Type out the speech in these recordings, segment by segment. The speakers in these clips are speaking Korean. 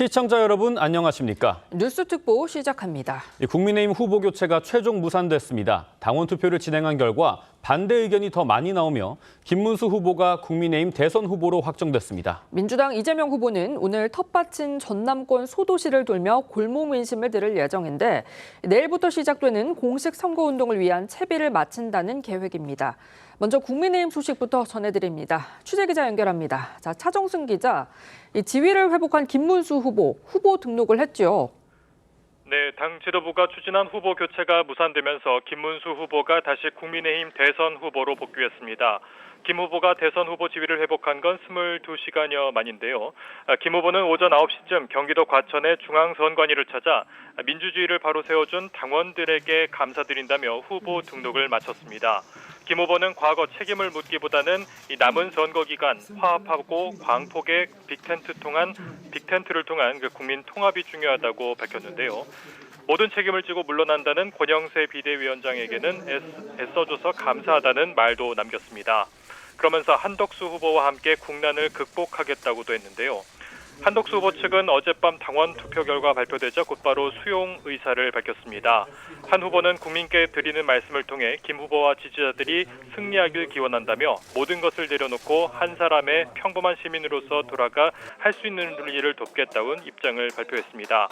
시청자 여러분 안녕하십니까? 뉴스특보 시작합니다. 국민의힘 후보 교체가 최종 무산됐습니다. 당원 투표를 진행한 결과 반대 의견이 더 많이 나오며 김문수 후보가 국민의힘 대선 후보로 확정됐습니다. 민주당 이재명 후보는 오늘 텃밭인 전남권 소도시를 돌며 골목 민심을 들을 예정인데 내일부터 시작되는 공식 선거운동을 위한 채비를 마친다는 계획입니다. 먼저 국민의힘 소식부터 전해드립니다. 취재기자 연결합니다. 자, 차정승 기자, 이 지위를 회복한 김문수 후보 등록을 했죠. 네, 당 지도부가 추진한 후보 교체가 무산되면서 김문수 후보가 다시 국민의힘 대선 후보로 복귀했습니다. 김 후보가 대선 후보 지위를 회복한 건 22시간여 만인데요. 김 후보는 오전 9시쯤 경기도 과천의 중앙선관위를 찾아 민주주의를 바로 세워준 당원들에게 감사드린다며 후보 등록을 마쳤습니다. 김 후보는 과거 책임을 묻기보다는 이 남은 선거 기간 화합하고 광폭의 빅텐트를 통한 그 국민 통합이 중요하다고 밝혔는데요. 모든 책임을 지고 물러난다는 권영세 비대위원장에게는 애써줘서 감사하다는 말도 남겼습니다. 그러면서 한덕수 후보와 함께 국난을 극복하겠다고도 했는데요. 한덕수 후보 측은 어젯밤 당원 투표 결과 발표되자 곧바로 수용 의사를 밝혔습니다. 한 후보는 국민께 드리는 말씀을 통해 김 후보와 지지자들이 승리하길 기원한다며 모든 것을 내려놓고 한 사람의 평범한 시민으로서 돌아가 할 수 있는 일을 돕겠다는 입장을 발표했습니다.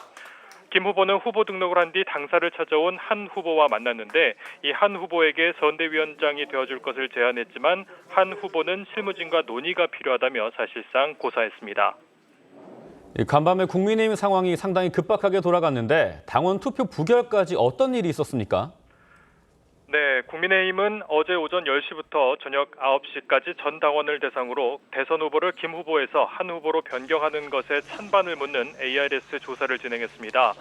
김 후보는 후보 등록을 한 뒤 당사를 찾아온 한 후보와 만났는데 이 한 후보에게 선대위원장이 되어줄 것을 제안했지만 한 후보는 실무진과 논의가 필요하다며 사실상 고사했습니다. 간밤에 국민의힘 상황이 상당히 급박하게 돌아갔는데 당원 투표 부결까지 어떤 일이 있었습니까? 네, 국민의힘은 어제 오전 10시부터 저녁 9시까지 전 당원을 대상으로 대선 후보를 김 후보에서 한 후보로 변경하는 것에 찬반을 묻는 ARS 조사를 진행했습니다.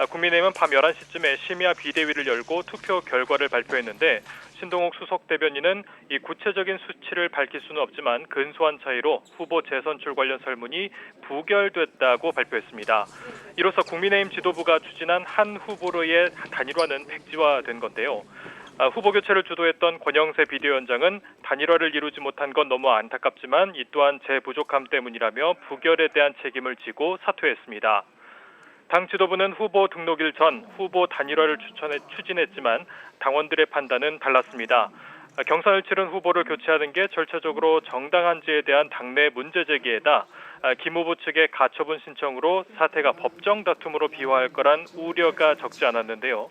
국민의힘은 밤 11시쯤에 심야 비대위를 열고 투표 결과를 발표했는데 신동욱 수석 대변인은 이 구체적인 수치를 밝힐 수는 없지만 근소한 차이로 후보 재선출 관련 설문이 부결됐다고 발표했습니다. 이로써 국민의힘 지도부가 추진한 한 후보로의 단일화는 백지화된 건데요. 후보 교체를 주도했던 권영세 비대위원장은 단일화를 이루지 못한 건 너무 안타깝지만 이 또한 제 부족함 때문이라며 부결에 대한 책임을 지고 사퇴했습니다. 당 지도부는 후보 등록일 전 후보 단일화를 추진했지만 당원들의 판단은 달랐습니다. 경선을 치른 후보를 교체하는 게 절차적으로 정당한지에 대한 당내 문제 제기에다 김 후보 측의 가처분 신청으로 사태가 법정 다툼으로 비화할 거란 우려가 적지 않았는데요.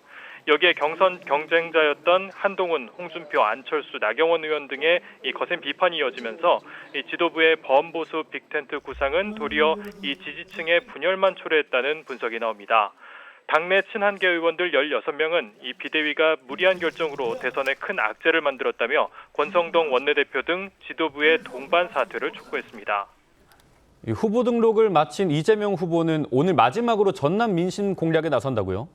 여기에 경선 경쟁자였던 한동훈, 홍준표, 안철수, 나경원 의원 등의 이 거센 비판이 이어지면서 이 지도부의 범보수 빅텐트 구상은 도리어 이 지지층의 분열만 초래했다는 분석이 나옵니다. 당내 친한계 의원들 16명은 이 비대위가 무리한 결정으로 대선에 큰 악재를 만들었다며 권성동 원내대표 등 지도부의 동반 사퇴를 촉구했습니다. 후보 등록을 마친 이재명 후보는 오늘 마지막으로 전남 민심 공략에 나선다고요?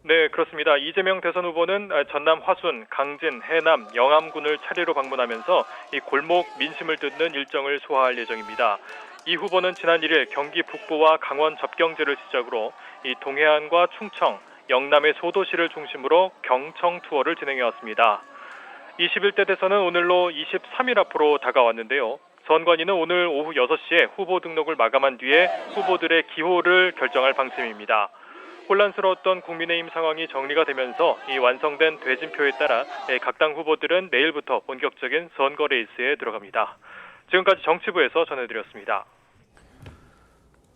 네, 그렇습니다. 이재명 대선 후보는 전남 화순, 강진, 해남, 영암군을 차례로 방문하면서 이 골목 민심을 듣는 일정을 소화할 예정입니다. 이 후보는 지난 1일 경기 북부와 강원 접경지를 시작으로 이 동해안과 충청, 영남의 소도시를 중심으로 경청 투어를 진행해왔습니다. 21대 대선은 오늘로 23일 앞으로 다가왔는데요. 선관위는 오늘 오후 6시에 후보 등록을 마감한 뒤에 후보들의 기호를 결정할 방침입니다. 혼란스러웠던 국민의힘 상황이 정리가 되면서 이 완성된 대진표에 따라 각 당 후보들은 내일부터 본격적인 선거 레이스에 들어갑니다. 지금까지 정치부에서 전해드렸습니다.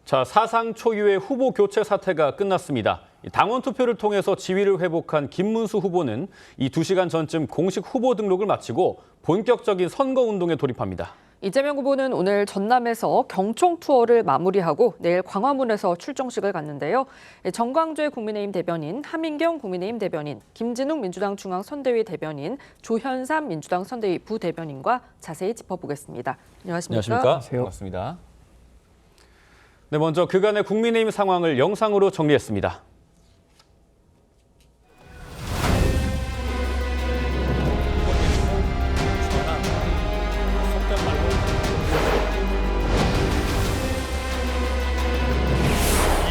자, 사상 초유의 후보 교체 사태가 끝났습니다. 당원 투표를 통해서 지위를 회복한 김문수 후보는 이 2시간 전쯤 공식 후보 등록을 마치고 본격적인 선거운동에 돌입합니다. 이재명 후보는 오늘 전남에서 경청 투어를 마무리하고 내일 광화문에서 출정식을 갖는데요. 정광재 국민의힘 대변인, 하민경 국민의힘 대변인, 김진욱 민주당 중앙선대위 대변인, 조현삼 민주당 선대위 부대변인과 자세히 짚어보겠습니다. 안녕하십니까? 안녕하십니까? 반갑습니다. 네, 먼저 그간의 국민의힘 상황을 영상으로 정리했습니다.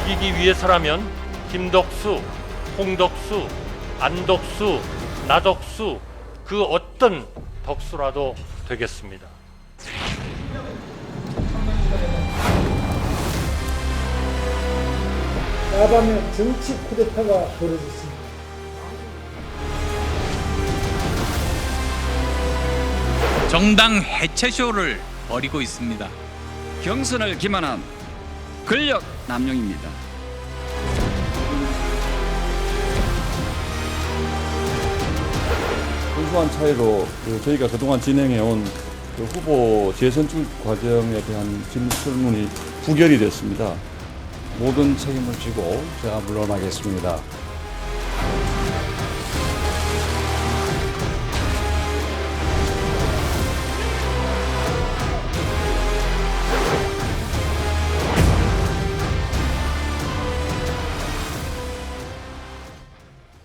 이기기 위해서라면 김덕수, 홍덕수, 안덕수, 나덕수 그 어떤 덕수라도 되겠습니다. 야밤에 정치 쿠데타가 벌어졌습니다. 정당 해체쇼를 벌이고 있습니다. 경선을 기만한 권력 남용입니다. 순수한 차이로 저희가 그동안 진행해온 후보 재선출 과정에 대한 질문이 부결이 됐습니다. 모든 책임을 지고 제가 물러나겠습니다.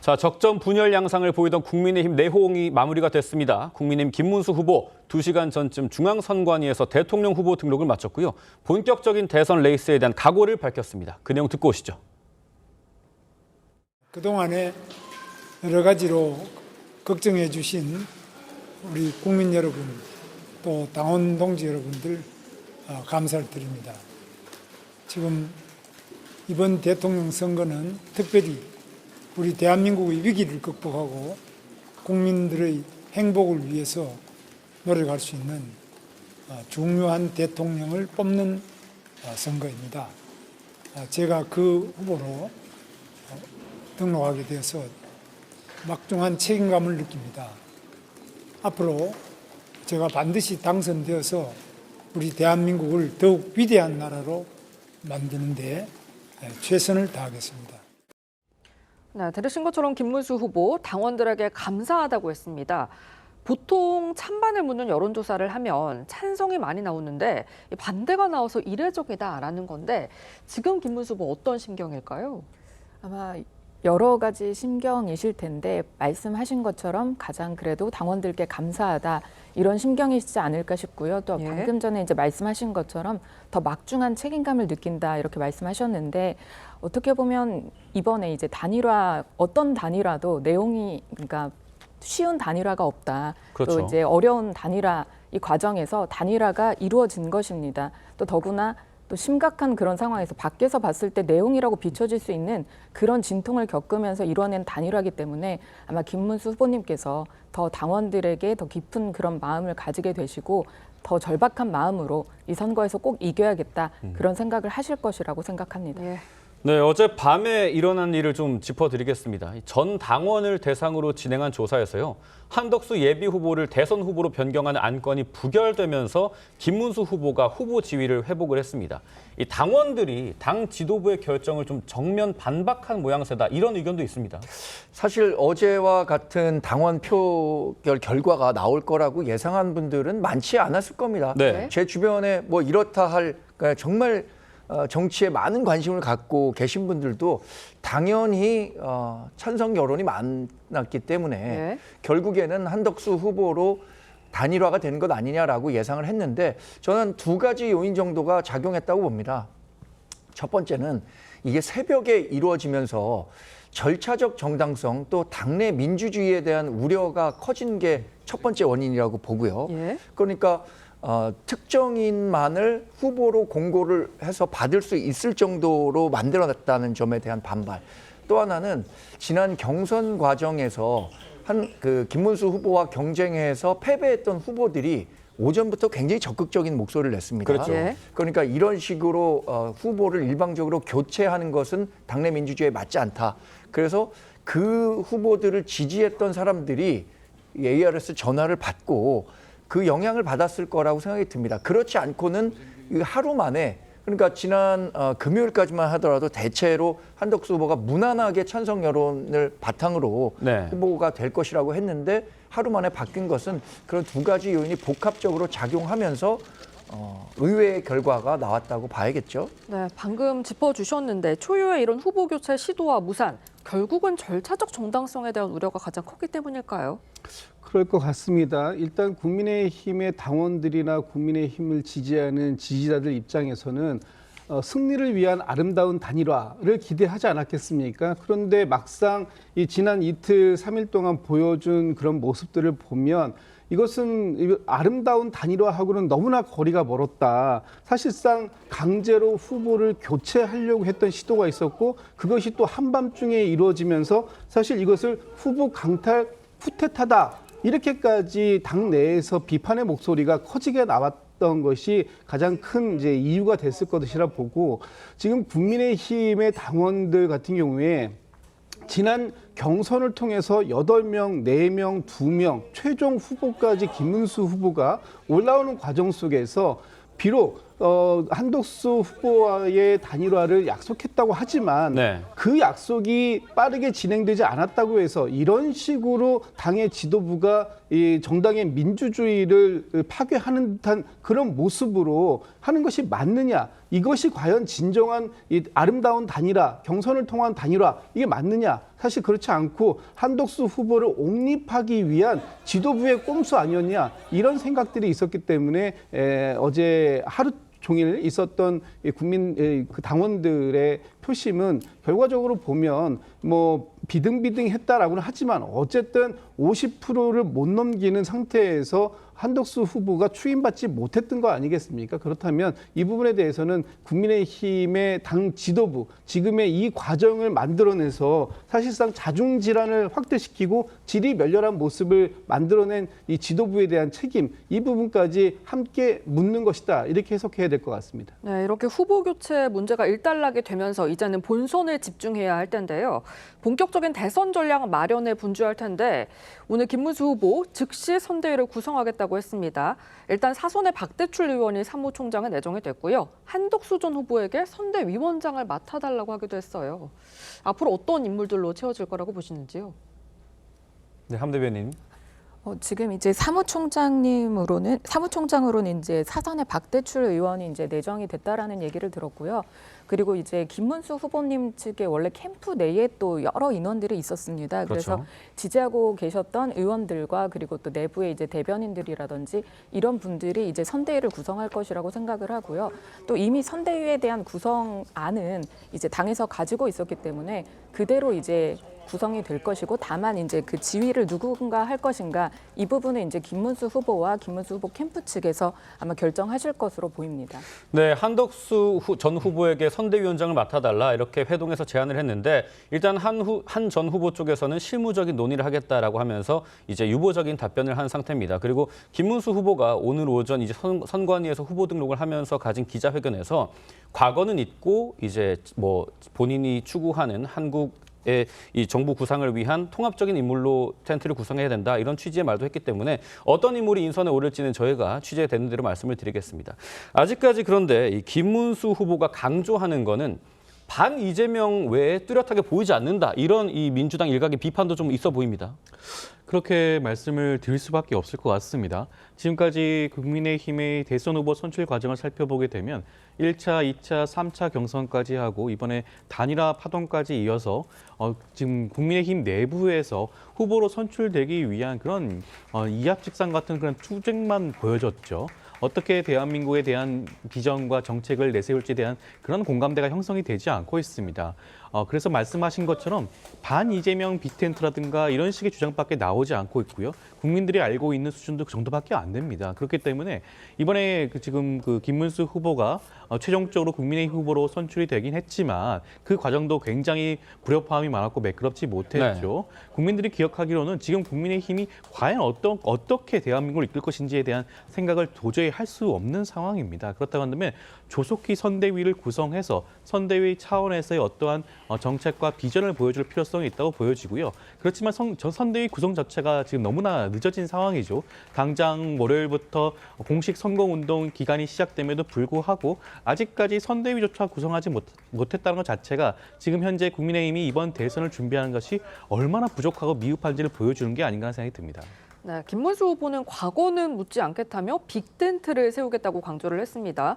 자, 적정 분열 양상을 보이던 국민의힘 내홍이 마무리가 됐습니다. 국민의힘 김문수 후보 2시간 전쯤 중앙선관위에서 대통령 후보 등록을 마쳤고요. 본격적인 대선 레이스에 대한 각오를 밝혔습니다. 그 내용 듣고 오시죠. 그동안에 여러 가지로 걱정해 주신 우리 국민 여러분, 또 당원 동지 여러분들 감사를 드립니다. 지금 이번 대통령 선거는 특별히 우리 대한민국의 위기를 극복하고 국민들의 행복을 위해서 노력할 수 있는 중요한 대통령을 뽑는 선거입니다. 제가 그 후보로 등록하게 되어서 막중한 책임감을 느낍니다. 앞으로 제가 반드시 당선되어서 우리 대한민국을 더욱 위대한 나라로 만드는 데 최선을 다하겠습니다. 네, 들으신 것처럼 김문수 후보 당원들에게 감사하다고 했습니다. 보통 찬반을 묻는 여론조사를 하면 찬성이 많이 나오는데 반대가 나와서 이례적이다라는 건데 지금 김문수 후보 어떤 심경일까요? 아마 여러 가지 심경이실 텐데 말씀하신 것처럼 가장 그래도 당원들께 감사하다 이런 심경이시지 않을까 싶고요. 또 방금 전에 이제 말씀하신 것처럼 더 막중한 책임감을 느낀다 이렇게 말씀하셨는데 어떻게 보면 이번에 이제 단일화 어떤 단일화도 내용이 그러니까 쉬운 단일화가 없다. 그렇죠. 또 이제 어려운 단일화 이 과정에서 단일화가 이루어진 것입니다. 또 더구나 또 심각한 그런 상황에서 밖에서 봤을 때 내용이라고 비춰질 수 있는 그런 진통을 겪으면서 이뤄낸 단일화이기 때문에 아마 김문수 후보님께서 더 당원들에게 더 깊은 그런 마음을 가지게 되시고 더 절박한 마음으로 이 선거에서 꼭 이겨야겠다 그런 생각을 하실 것이라고 생각합니다. 네, 어젯밤에 일어난 일을 좀 짚어드리겠습니다. 전 당원을 대상으로 진행한 조사에서요. 한덕수 예비 후보를 대선 후보로 변경하는 안건이 부결되면서 김문수 후보가 후보 지위를 회복을 했습니다. 이 당원들이 당 지도부의 결정을 좀 정면 반박한 모양새다 이런 의견도 있습니다. 사실 어제와 같은 당원 표결 결과가 나올 거라고 예상한 분들은 많지 않았을 겁니다. 네. 제 주변에 뭐 이렇다 할 그러니까 정말 정치에 많은 관심을 갖고 계신 분들도 당연히 찬성 여론이 많았기 때문에 결국에는 한덕수 후보로 단일화가 되는 것 아니냐라고 예상을 했는데 저는 두 가지 요인 정도가 작용했다고 봅니다. 첫 번째는 이게 새벽에 이루어지면서 절차적 정당성 또 당내 민주주의에 대한 우려가 커진 게 첫 번째 원인이라고 보고요. 그러니까 특정인만을 후보로 공고를 해서 받을 수 있을 정도로 만들어놨다는 점에 대한 반발. 또 하나는 지난 경선 과정에서 김문수 후보와 경쟁해서 패배했던 후보들이 오전부터 굉장히 적극적인 목소리를 냈습니다. 그렇죠. 그러니까 이런 식으로 후보를 일방적으로 교체하는 것은 당내 민주주의에 맞지 않다. 그래서 그 후보들을 지지했던 사람들이 ARS 전화를 받고 그 영향을 받았을 거라고 생각이 듭니다. 그렇지 않고는 하루 만에 그러니까 지난 금요일까지만 하더라도 대체로 한덕수 후보가 무난하게 찬성 여론을 바탕으로 후보가 될 것이라고 했는데 하루 만에 바뀐 것은 그런 두 가지 요인이 복합적으로 작용하면서 의외의 결과가 나왔다고 봐야겠죠. 네, 방금 짚어주셨는데 초유의 이런 후보 교체 시도와 무산, 결국은 절차적 정당성에 대한 우려가 가장 컸기 때문일까요? 그럴 것 같습니다. 일단 국민의힘의 당원들이나 국민의힘을 지지하는 지지자들 입장에서는 승리를 위한 아름다운 단일화를 기대하지 않았겠습니까? 그런데 막상 이 지난 이틀, 3일 동안 보여준 그런 모습들을 보면 이것은 아름다운 단일화하고는 너무나 거리가 멀었다. 사실상 강제로 후보를 교체하려고 했던 시도가 있었고 그것이 또 한밤중에 이루어지면서 사실 이것을 후보 강탈 후퇴타다 이렇게까지 당 내에서 비판의 목소리가 커지게 나왔던 것이 가장 큰 이제 이유가 됐을 것이라 보고 지금 국민의힘의 당원들 같은 경우에 지난 경선을 통해서 8명, 4명, 2명, 최종 후보까지 김문수 후보가 올라오는 과정 속에서 비록 한덕수 후보와의 단일화를 약속했다고 하지만 네. 그 약속이 빠르게 진행되지 않았다고 해서 이런 식으로 당의 지도부가 이 정당의 민주주의를 파괴하는 듯한 그런 모습으로 하는 것이 맞느냐? 이것이 과연 진정한 이 아름다운 단일화, 경선을 통한 단일화 이게 맞느냐? 사실 그렇지 않고 한덕수 후보를 옹립하기 위한 지도부의 꼼수 아니었냐? 이런 생각들이 있었기 때문에 어제 하루 종일 있었던 국민 그 당원들의 표심은 결과적으로 보면 뭐 비등비등했다라고는 하지만 어쨌든 50%를 못 넘기는 상태에서 한덕수 후보가 추임받지 못했던 거 아니겠습니까? 그렇다면 이 부분에 대해서는 국민의힘의 당 지도부 지금의 이 과정을 만들어내서 사실상 자중질환을 확대시키고 질이 멸렬한 모습을 만들어낸 이 지도부에 대한 책임 이 부분까지 함께 묻는 것이다 이렇게 해석해야 될 것 같습니다. 네, 이렇게 후보 교체 문제가 일단락이 되면서 이제는 본선에 집중해야 할 텐데요. 본격적인 대선 전략 마련에 분주할 텐데 오늘 김문수 후보 즉시 선대위를 구성하겠다고 했습니다. 일단 사선의 박대출 의원이 사무총장에 내정이 됐고요. 한덕수 전 후보에게 선대위원장을 맡아달라고 하기도 했어요. 앞으로 어떤 인물들로 채워질 거라고 보시는지요? 네, 함 대변인. 지금 이제 사무총장으로는 이제 사선의 박대출 의원이 이제 내정이 됐다라는 얘기를 들었고요. 그리고 이제 김문수 후보님 측에 원래 캠프 내에 또 여러 인원들이 있었습니다. 그래서 그렇죠. 지지하고 계셨던 의원들과 그리고 또 내부의 이제 대변인들이라든지 이런 분들이 이제 선대위를 구성할 것이라고 생각을 하고요. 또 이미 선대위에 대한 구성안은 이제 당에서 가지고 있었기 때문에 그대로 이제 구성이 될 것이고 다만 이제 그 지휘를 누군가 할 것인가 이 부분은 이제 김문수 후보와 김문수 후보 캠프 측에서 아마 결정하실 것으로 보입니다. 네, 한덕수 전 후보에게 선대위원장을 맡아달라 이렇게 회동에서 제안을 했는데 일단 한 전 후보 쪽에서는 실무적인 논의를 하겠다라고 하면서 이제 유보적인 답변을 한 상태입니다. 그리고 김문수 후보가 오늘 오전 이제 선관위에서 후보 등록을 하면서 가진 기자회견에서 과거는 잊고 이제 뭐 본인이 추구하는 이 정부 구상을 위한 통합적인 인물로 텐트를 구성해야 된다 이런 취지의 말도 했기 때문에 어떤 인물이 인선에 오를지는 저희가 취재되는 대로 말씀을 드리겠습니다. 아직까지 그런데 이 김문수 후보가 강조하는 거는 반 이재명 외에 뚜렷하게 보이지 않는다 이런 이 민주당 일각의 비판도 좀 있어 보입니다. 그렇게 말씀을 드릴 수밖에 없을 것 같습니다. 지금까지 국민의힘의 대선 후보 선출 과정을 살펴보게 되면 1차, 2차, 3차 경선까지 하고 이번에 단일화 파동까지 이어서 지금 국민의힘 내부에서 후보로 선출되기 위한 그런 이합집산 같은 그런 투쟁만 보여줬죠. 어떻게 대한민국에 대한 비전과 정책을 내세울지에 대한 그런 공감대가 형성이 되지 않고 있습니다. 그래서 말씀하신 것처럼 반 이재명 빅텐트라든가 이런 식의 주장밖에 나오지 않고 있고요. 국민들이 알고 있는 수준도 그 정도밖에 안 됩니다. 그렇기 때문에 이번에 지금 그 김문수 후보가 최종적으로 국민의힘 후보로 선출이 되긴 했지만 그 과정도 굉장히 불협화음이 많았고 매끄럽지 못했죠. 네. 국민들이 기억하기로는 지금 국민의힘이 과연 어떻게 대한민국을 이끌 것인지에 대한 생각을 도저히 할 수 없는 상황입니다. 그렇다고 한다면 조속히 선대위를 구성해서 선대위 차원에서의 어떠한 정책과 비전을 보여줄 필요성이 있다고 보여지고요. 그렇지만 선대위 구성 자체가 지금 너무나 늦어진 상황이죠. 당장 월요일부터 공식 선거운동 기간이 시작됨에도 불구하고 아직까지 선대위조차 구성하지 못했다는 것 자체가 지금 현재 국민의힘이 이번 대선을 준비하는 것이 얼마나 부족하고 미흡한지를 보여주는 게 아닌가 하는 생각이 듭니다. 네, 김문수 후보는 과거는 묻지 않겠다며 빅텐트를 세우겠다고 강조를 했습니다.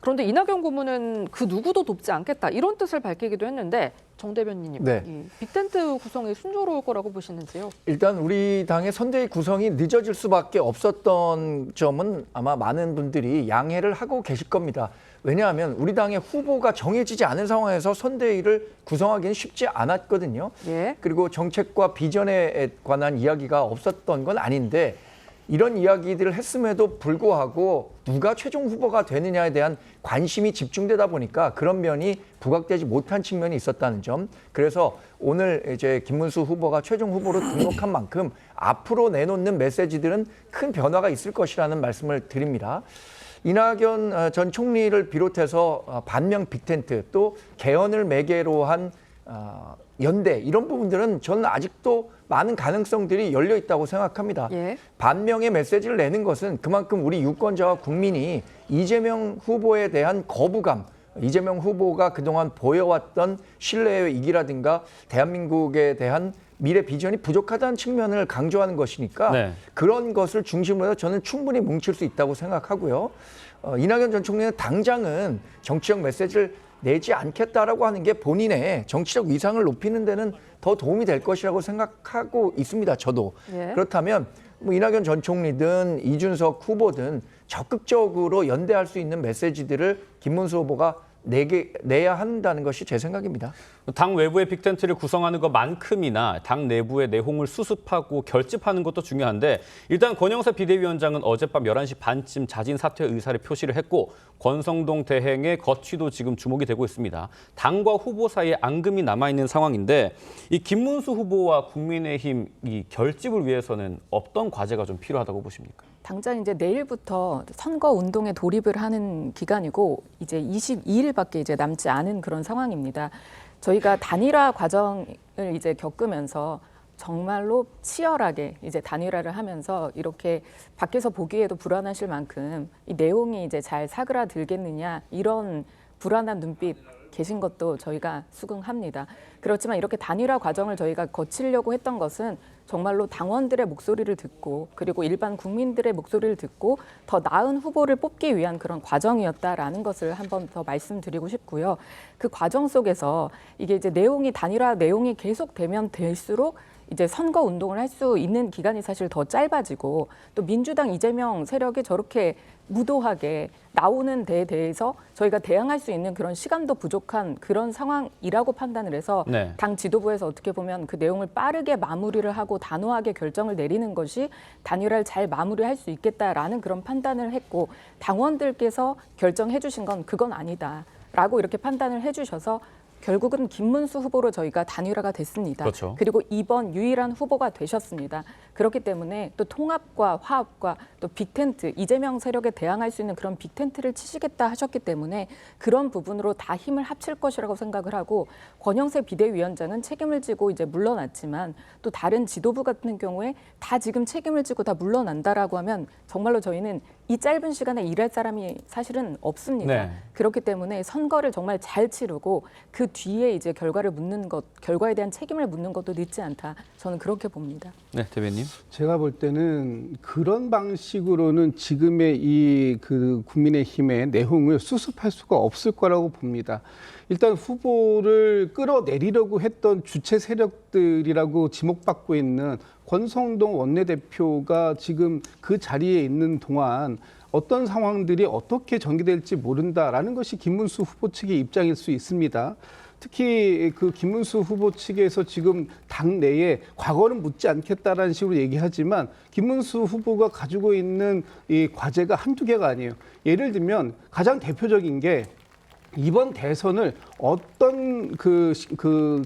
그런데 이낙연 고문은 그 누구도 돕지 않겠다 이런 뜻을 밝히기도 했는데 정 대변인님, 네. 이 빅텐트 구성이 순조로울 거라고 보시는지요? 일단 우리 당의 선대위 구성이 늦어질 수밖에 없었던 점은 아마 많은 분들이 양해를 하고 계실 겁니다. 왜냐하면 우리 당의 후보가 정해지지 않은 상황에서 선대위를 구성하기는 쉽지 않았거든요. 예. 그리고 정책과 비전에 관한 이야기가 없었던 건 아닌데 이런 이야기들을 했음에도 불구하고 누가 최종 후보가 되느냐에 대한 관심이 집중되다 보니까 그런 면이 부각되지 못한 측면이 있었다는 점. 그래서 오늘 이제 김문수 후보가 최종 후보로 등록한 만큼 앞으로 내놓는 메시지들은 큰 변화가 있을 것이라는 말씀을 드립니다. 이낙연 전 총리를 비롯해서 반명 빅텐트 또 개헌을 매개로 한 연대 이런 부분들은 저는 아직도 많은 가능성들이 열려 있다고 생각합니다. 예. 반명의 메시지를 내는 것은 그만큼 우리 유권자와 국민이 이재명 후보에 대한 거부감, 이재명 후보가 그동안 보여왔던 신뢰의 이기라든가 대한민국에 대한 미래 비전이 부족하다는 측면을 강조하는 것이니까 네. 그런 것을 중심으로 해서 저는 충분히 뭉칠 수 있다고 생각하고요. 이낙연 전 총리는 당장은 정치적 메시지를 내지 않겠다라고 하는 게 본인의 정치적 위상을 높이는 데는 더 도움이 될 것이라고 생각하고 있습니다. 저도. 예. 그렇다면 뭐 이낙연 전 총리든 이준석 후보든 적극적으로 연대할 수 있는 메시지들을 김문수 후보가 내야 한다는 것이 제 생각입니다. 당 외부의 빅텐트를 구성하는 것만큼이나 당 내부의 내홍을 수습하고 결집하는 것도 중요한데 일단 권영세 비대위원장은 어젯밤 11시 반쯤 자진 사퇴 의사를 표시를 했고 권성동 대행의 거취도 지금 주목이 되고 있습니다. 당과 후보 사이에 앙금이 남아있는 상황인데 이 김문수 후보와 국민의힘 이 결집을 위해서는 어떤 과제가 좀 필요하다고 보십니까? 당장 이제 내일부터 선거 운동에 돌입을 하는 기간이고 이제 22일밖에 이제 남지 않은 그런 상황입니다. 저희가 단일화 과정을 이제 겪으면서 정말로 치열하게 이제 단일화를 하면서 이렇게 밖에서 보기에도 불안하실 만큼 이 내용이 이제 잘 사그라들겠느냐 이런 불안한 눈빛 계신 것도 저희가 수긍합니다. 그렇지만 이렇게 단일화 과정을 저희가 거치려고 했던 것은 정말로 당원들의 목소리를 듣고 그리고 일반 국민들의 목소리를 듣고 더 나은 후보를 뽑기 위한 그런 과정이었다라는 것을 한 번 더 말씀드리고 싶고요. 그 과정 속에서 이게 이제 내용이 단일화 내용이 계속되면 될수록 이제 선거 운동을 할 수 있는 기간이 사실 더 짧아지고 또 민주당 이재명 세력이 저렇게 무도하게 나오는 데에 대해서 저희가 대항할 수 있는 그런 시간도 부족한 그런 상황이라고 판단을 해서 네. 당 지도부에서 어떻게 보면 그 내용을 빠르게 마무리를 하고 단호하게 결정을 내리는 것이 단일화를 잘 마무리할 수 있겠다라는 그런 판단을 했고 당원들께서 결정해 주신 건 그건 아니다라고 이렇게 판단을 해 주셔서 결국은 김문수 후보로 저희가 단일화가 됐습니다. 그렇죠. 그리고 이번 유일한 후보가 되셨습니다. 그렇기 때문에 또 통합과 화합과 또 빅텐트, 이재명 세력에 대항할 수 있는 그런 빅텐트를 치시겠다 하셨기 때문에 그런 부분으로 다 힘을 합칠 것이라고 생각을 하고 권영세 비대위원장은 책임을 지고 이제 물러났지만 또 다른 지도부 같은 경우에 다 지금 책임을 지고 다 물러난다라고 하면 정말로 저희는 이 짧은 시간에 일할 사람이 사실은 없습니다. 네. 그렇기 때문에 선거를 정말 잘 치르고 그 뒤에 이제 결과를 묻는 것, 결과에 대한 책임을 묻는 것도 늦지 않다. 저는 그렇게 봅니다. 네, 대변인. 제가 볼 때는 그런 방식으로는 지금의 이 그 국민의힘의 내홍을 수습할 수가 없을 거라고 봅니다. 일단 후보를 끌어내리려고 했던 주체 세력들이라고 지목받고 있는 권성동 원내대표가 지금 그 자리에 있는 동안 어떤 상황들이 어떻게 전개될지 모른다라는 것이 김문수 후보 측의 입장일 수 있습니다. 특히 그 김문수 후보 측에서 지금 당내에 과거는 묻지 않겠다라는 식으로 얘기하지만 김문수 후보가 가지고 있는 이 과제가 한두 개가 아니에요. 예를 들면 가장 대표적인 게 이번 대선을 어떤 그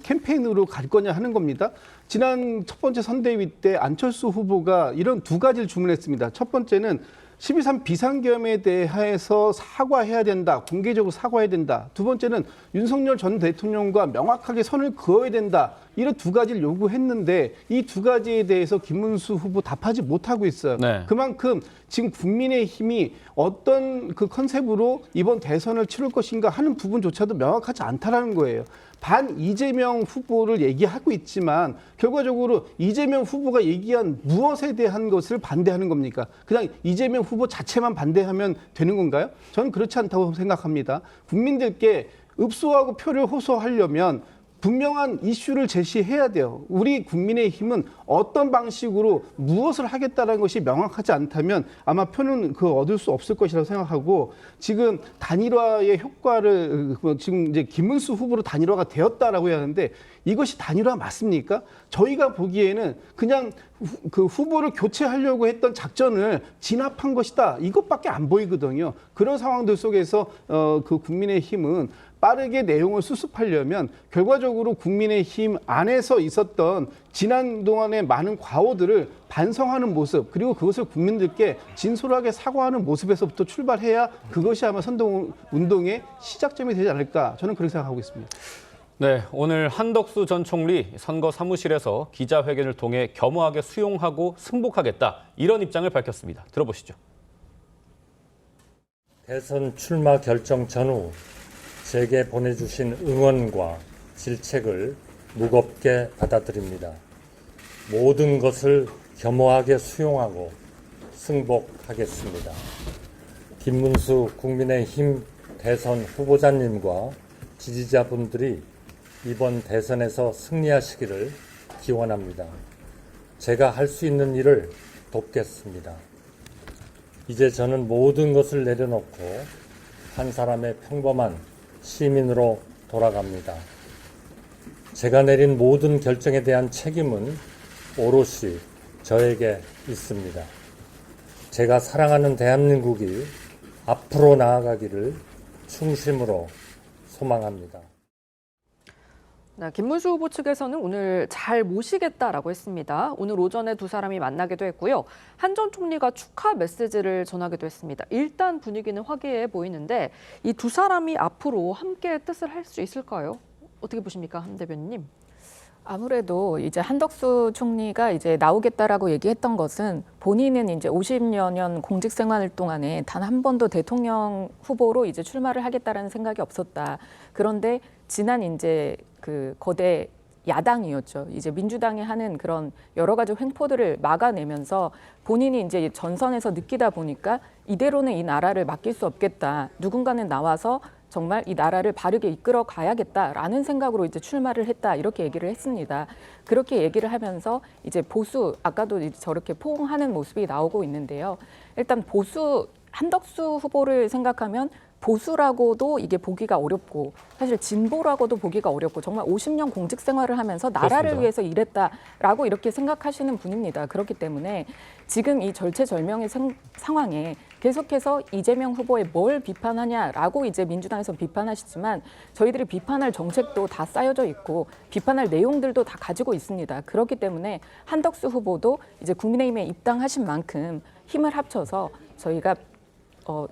캠페인으로 갈 거냐 하는 겁니다. 지난 첫 번째 선대위 때 안철수 후보가 이런 두 가지를 주문했습니다. 첫 번째는 12.3 비상계엄에 대해서 사과해야 된다. 공개적으로 사과해야 된다. 두 번째는 윤석열 전 대통령과 명확하게 선을 그어야 된다. 이런 두 가지를 요구했는데 이 두 가지에 대해서 김문수 후보 답하지 못하고 있어요. 네. 그만큼 지금 국민의힘이 어떤 그 컨셉으로 이번 대선을 치를 것인가 하는 부분조차도 명확하지 않다라는 거예요. 반 이재명 후보를 얘기하고 있지만 결과적으로 이재명 후보가 얘기한 무엇에 대한 것을 반대하는 겁니까? 그냥 이재명 후보 자체만 반대하면 되는 건가요? 저는 그렇지 않다고 생각합니다. 국민들께 읍소하고 표를 호소하려면 분명한 이슈를 제시해야 돼요. 우리 국민의힘은 어떤 방식으로 무엇을 하겠다는 것이 명확하지 않다면 아마 표는 얻을 수 없을 것이라고 생각하고, 지금 단일화의 효과를 지금 이제 김문수 후보로 단일화가 되었다라고 해야 하는데 이것이 단일화 맞습니까? 저희가 보기에는 그냥 그 후보를 교체하려고 했던 작전을 진압한 것이다, 이것밖에 안 보이거든요. 그런 상황들 속에서 그 국민의힘은 빠르게 내용을 수습하려면 결과적으로 국민의힘 안에서 있었던 지난 동안의 많은 과오들을 반성하는 모습, 그리고 그것을 국민들께 진솔하게 사과하는 모습에서부터 출발해야 그것이 아마 선동운동의 시작점이 되지 않을까, 저는 그렇게 생각하고 있습니다. 네, 오늘 한덕수 전 총리 선거 사무실에서 기자회견을 통해 겸허하게 수용하고 승복하겠다, 이런 입장을 밝혔습니다. 들어보시죠. 대선 출마 결정 전후 제게 보내주신 응원과 질책을 무겁게 받아들입니다. 모든 것을 겸허하게 수용하고 승복하겠습니다. 김문수 국민의힘 대선 후보자님과 지지자분들이 이번 대선에서 승리하시기를 기원합니다. 제가 할 수 있는 일을 돕겠습니다. 이제 저는 모든 것을 내려놓고 한 사람의 평범한 시민으로 돌아갑니다. 제가 내린 모든 결정에 대한 책임은 오롯이 저에게 있습니다. 제가 사랑하는 대한민국이 앞으로 나아가기를 충심으로 소망합니다. 네, 김문수 후보 측에서는 오늘 잘 모시겠다라고 했습니다. 오늘 오전에 두 사람이 만나기도 했고요. 한 전 총리가 축하 메시지를 전하기도 했습니다. 일단 분위기는 화기애애 보이는데 이 두 사람이 앞으로 함께 뜻을 할 수 있을까요? 어떻게 보십니까, 한 대변인님? 아무래도 이제 한덕수 총리가 이제 나오겠다라고 얘기했던 것은 본인은 이제 50여 년 공직 생활 동안에 단 한 번도 대통령 후보로 이제 출마를 하겠다라는 생각이 없었다. 그런데 지난 이제 그 거대 야당이었죠. 이제 민주당이 하는 그런 여러 가지 횡포들을 막아내면서 본인이 이제 전선에서 느끼다 보니까 이대로는 이 나라를 맡길 수 없겠다. 누군가는 나와서 정말 이 나라를 바르게 이끌어 가야겠다라는 생각으로 이제 출마를 했다, 이렇게 얘기를 했습니다. 그렇게 얘기를 하면서 이제 보수, 아까도 이제 저렇게 포옹하는 모습이 나오고 있는데요. 일단 보수, 한덕수 후보를 생각하면 보수라고도 이게 보기가 어렵고, 사실 진보라고도 보기가 어렵고, 정말 50년 공직 생활을 하면서 나라를 그렇습니다. 위해서 일했다라고 이렇게 생각하시는 분입니다. 그렇기 때문에 지금 이 절체절명의 상황에 계속해서 이재명 후보에 뭘 비판하냐라고 이제 민주당에서 비판하시지만 저희들이 비판할 정책도 다 쌓여져 있고 비판할 내용들도 다 가지고 있습니다. 그렇기 때문에 한덕수 후보도 이제 국민의힘에 입당하신 만큼 힘을 합쳐서 저희가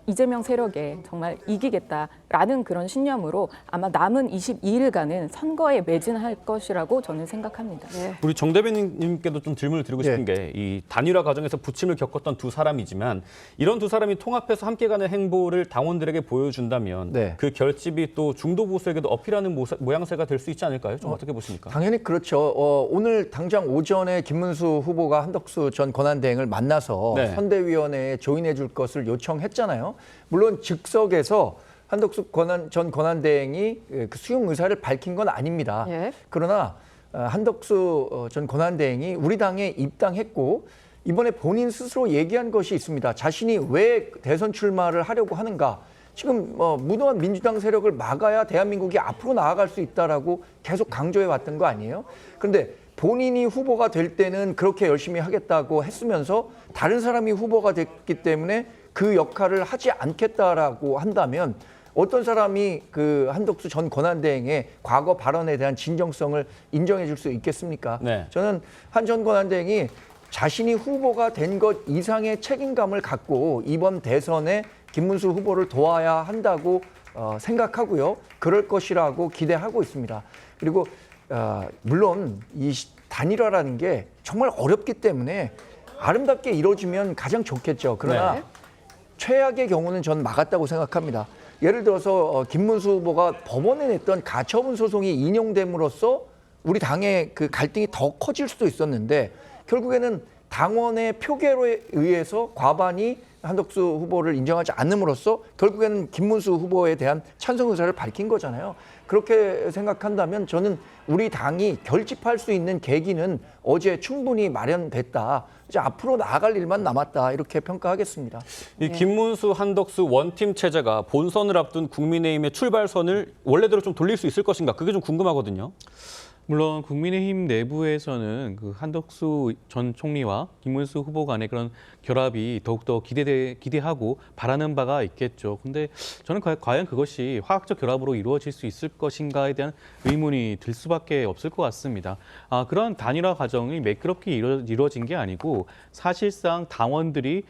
이재명 세력에 정말 이기겠다라는 그런 신념으로 아마 남은 22일간은 선거에 매진할 것이라고 저는 생각합니다. 네. 우리 정 대변인님께도 좀 질문을 드리고 싶은 게, 이 단일화 과정에서 부침을 겪었던 두 사람이지만 이런 두 사람이 통합해서 함께 가는 행보를 당원들에게 보여준다면 그 결집이 또 중도 보수에게도 어필하는 모양새가 될 수 있지 않을까요? 좀 어떻게 보십니까? 당연히 그렇죠. 오늘 당장 오전에 김문수 후보가 한덕수 전 권한대행을 만나서 선대위원회에 조인해 줄 것을 요청했잖아요. 물론 즉석에서 한덕수 전 권한대행이 그 수용 의사를 밝힌 건 아닙니다. 그러나 한덕수 전 권한대행이 우리 당에 입당했고 이번에 본인 스스로 얘기한 것이 있습니다. 자신이 왜 대선 출마를 하려고 하는가. 지금 무도한 민주당 세력을 막아야 대한민국이 앞으로 나아갈 수 있다라고 계속 강조해 왔던 거 아니에요? 그런데 본인이 후보가 될 때는 그렇게 열심히 하겠다고 했으면서 다른 사람이 후보가 됐기 때문에 그 역할을 하지 않겠다라고 한다면 어떤 사람이 그 한덕수 전 권한대행의 과거 발언에 대한 진정성을 인정해 줄 수 있겠습니까? 저는 한 전 권한대행이 자신이 후보가 된 것 이상의 책임감을 갖고 이번 대선에 김문수 후보를 도와야 한다고 생각하고요. 그럴 것이라고 기대하고 있습니다. 그리고 물론 이 단일화라는 게 정말 어렵기 때문에 아름답게 이루어지면 가장 좋겠죠. 그러나 최악의 경우는 전 막았다고 생각합니다. 예를 들어서 김문수 후보가 법원에 냈던 가처분 소송이 인용됨으로써 우리 당의 그 갈등이 더 커질 수도 있었는데 결국에는 당원의 표결에 의해서 과반이 한덕수 후보를 인정하지 않음으로써 결국에는 김문수 후보에 대한 찬성 의사를 밝힌 거잖아요. 그렇게 생각한다면 저는 우리 당이 결집할 수 있는 계기는 어제 충분히 마련됐다. 이제 앞으로 나아갈 일만 남았다. 이렇게 평가하겠습니다. 이 김문수, 한덕수 원팀 체제가 본선을 앞둔 국민의힘의 출발선을 원래대로 좀 돌릴 수 있을 것인가? 그게 좀 궁금하거든요. 물론 국민의힘 내부에서는 그 한덕수 전 총리와 김문수 후보 간의 그런 결합이 더욱더 기대하고 바라는 바가 있겠죠. 근데 저는 과연 그것이 화학적 결합으로 이루어질 수 있을 것인가에 대한 의문이 들 수밖에 없을 것 같습니다. 그런 단일화 과정이 매끄럽게 이루어진 게 아니고 사실상 당원들이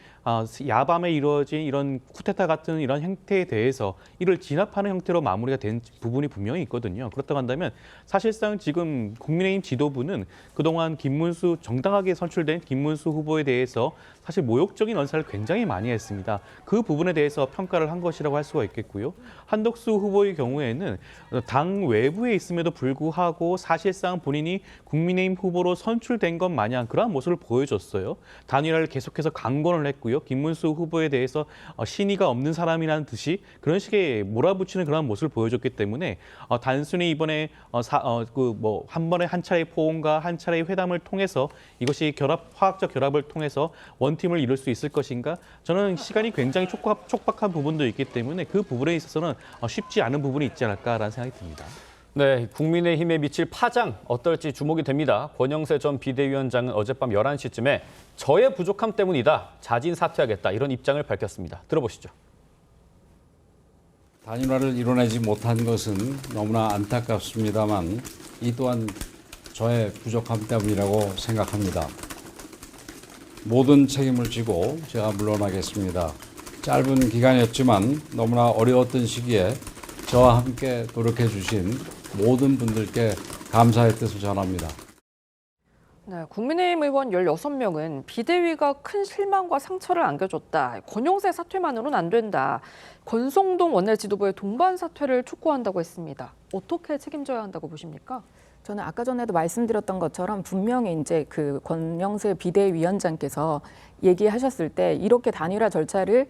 야밤에 이루어진 이런 쿠데타 같은 이런 행태에 대해서 이를 진압하는 형태로 마무리가 된 부분이 분명히 있거든요. 그렇다고 한다면 사실상 지금 국민의힘 지도부는 그동안 김문수 정당하게 선출된 김문수 후보에 대해서 사실 모욕적인 언사를 굉장히 많이 했습니다. 그 부분에 대해서 평가를 한 것이라고 할 수가 있겠고요. 한덕수 후보의 경우에는 당 외부에 있음에도 불구하고 사실상 본인이 국민의힘 후보로 선출된 것 마냥 그러한 모습을 보여줬어요. 단일화를 계속해서 강권을 했고요. 김문수 후보에 대해서 신의가 없는 사람이라는 듯이 그런 식의 몰아붙이는 그런 모습을 보여줬기 때문에 단순히 이번에 한 번에 한 차례의 포옹과 한 차례의 회담을 통해서 이것이 화학적 결합을 통해서 원팀을 이룰 수 있을 것인가? 저는 시간이 굉장히 촉박한 부분도 있기 때문에 그 부분에 있어서는 쉽지 않은 부분이 있지 않을까라는 생각이 듭니다. 네, 국민의힘에 미칠 파장 어떨지 주목이 됩니다. 권영세 전 비대위원장은 어젯밤 11시쯤에 저의 부족함 때문이다, 자진 사퇴하겠다 이런 입장을 밝혔습니다. 들어보시죠. 단일화를 이뤄내지 못한 것은 너무나 안타깝습니다만 이 또한 저의 부족함 때문이라고 생각합니다. 모든 책임을 지고 제가 물러나겠습니다. 짧은 기간이었지만 너무나 어려웠던 시기에 저와 함께 노력해 주신 모든 분들께 감사의 뜻을 전합니다. 네, 국민의힘 의원 16명은 비대위가 큰 실망과 상처를 안겨줬다. 권영세 사퇴만으로는 안 된다. 권성동 원내지도부의 동반 사퇴를 촉구한다고 했습니다. 어떻게 책임져야 한다고 보십니까? 저는 아까 전에도 말씀드렸던 것처럼 분명히 이제 그 권영세 비대위원장께서 얘기하셨을 때 이렇게 단일화 절차를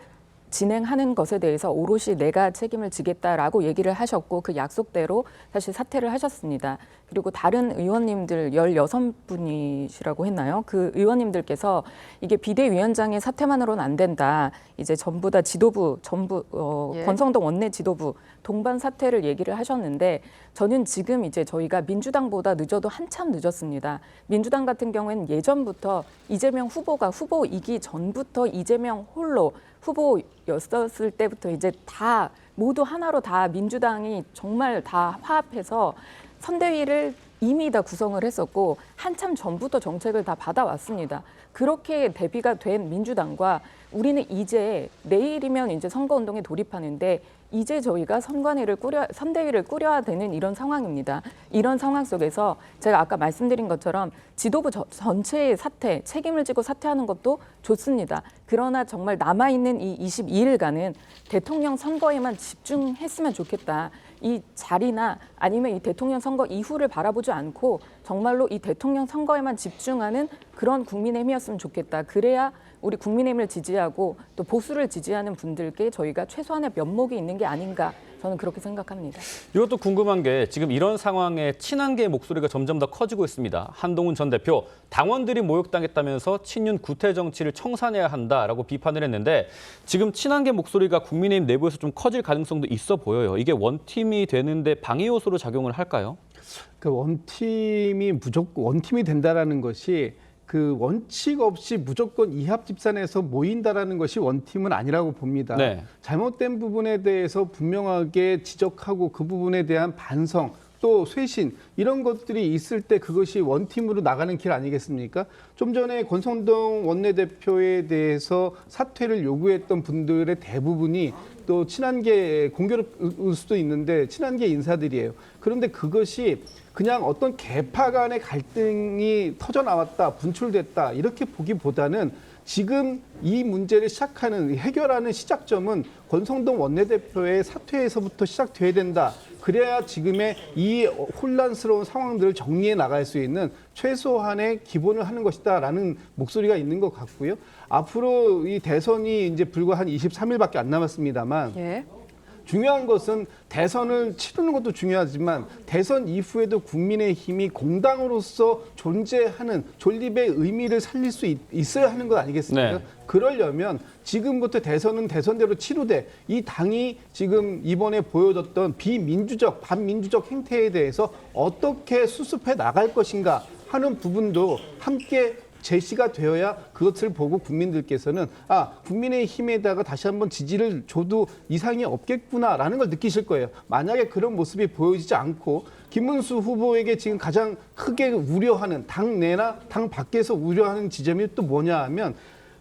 진행하는 것에 대해서 오롯이 내가 책임을 지겠다라고 얘기를 하셨고 그 약속대로 사실 사퇴를 하셨습니다. 그리고 다른 의원님들 16분이시라고 했나요? 그 의원님들께서 이게 비대위원장의 사퇴만으로는 안 된다. 이제 전부 다 지도부, 권성동 원내 지도부 동반 사퇴를 얘기를 하셨는데 저는 지금 이제 저희가 민주당보다 늦어도 한참 늦었습니다. 민주당 같은 경우에는 예전부터 이재명 후보가 후보이기 전부터 이재명 홀로 후보였었을 때부터 이제 다 모두 하나로 다 민주당이 정말 다 화합해서 선대위를 이미 다 구성을 했었고 한참 전부터 정책을 다 받아왔습니다. 그렇게 대비가 된 민주당과 우리는 이제 내일이면 이제 선거운동에 돌입하는데 이제 저희가 선대위를 꾸려야 되는 이런 상황입니다. 이런 상황 속에서 제가 아까 말씀드린 것처럼 지도부 전체의 사퇴, 책임을 지고 사퇴하는 것도 좋습니다. 그러나 정말 남아있는 이 22일간은 대통령 선거에만 집중했으면 좋겠다. 이 자리나 아니면 이 대통령 선거 이후를 바라보지 않고 정말로 이 대통령 선거에만 집중하는 그런 국민의힘이었으면 좋겠다. 그래야 우리 국민의힘을 지지하고 또 보수를 지지하는 분들께 저희가 최소한의 면목이 있는 게 아닌가 저는 그렇게 생각합니다. 이것도 궁금한 게 지금 이런 상황에 친한계의 목소리가 점점 더 커지고 있습니다. 한동훈 전 대표, 당원들이 모욕당했다면서 친윤 구태 정치를 청산해야 한다라고 비판을 했는데 지금 친한계 목소리가 국민의힘 내부에서 좀 커질 가능성도 있어 보여요. 이게 원팀이 되는데 방해 요소로 작용을 할까요? 그 원팀이 된다라는 것이 그 원칙 없이 무조건 이합 집산해서 모인다라는 것이 원팀은 아니라고 봅니다. 네. 잘못된 부분에 대해서 분명하게 지적하고 그 부분에 대한 반성 또 쇄신 이런 것들이 있을 때 그것이 원팀으로 나가는 길 아니겠습니까? 좀 전에 권성동 원내대표에 대해서 사퇴를 요구했던 분들의 대부분이 또 친한계 공교롭을 수도 있는데 친한계 인사들이에요. 그런데 그것이 그냥 어떤 계파 간의 갈등이 터져나왔다, 분출됐다 이렇게 보기보다는 지금 이 문제를 해결하는 시작점은 권성동 원내대표의 사퇴에서부터 시작돼야 된다. 그래야 지금의 이 혼란스러운 상황들을 정리해 나갈 수 있는 최소한의 기본을 하는 것이다라는 목소리가 있는 것 같고요. 앞으로 이 대선이 이제 불과 한 23일밖에 안 남았습니다만 중요한 것은 대선을 치르는 것도 중요하지만 대선 이후에도 국민의힘이 공당으로서 존재하는 존립의 의미를 살릴 수 있어야 하는 것 아니겠습니까? 네. 그러려면 지금부터 대선은 대선대로 치루되 이 당이 지금 이번에 보여줬던 비민주적, 반민주적 행태에 대해서 어떻게 수습해 나갈 것인가 하는 부분도 함께 제시가 되어야 그것을 보고 국민들께서는 국민의힘에다가 다시 한번 지지를 줘도 이상이 없겠구나라는 걸 느끼실 거예요. 만약에 그런 모습이 보여지지 않고 김문수 후보에게 지금 가장 크게 우려하는 당내나 당 밖에서 우려하는 지점이 또 뭐냐 하면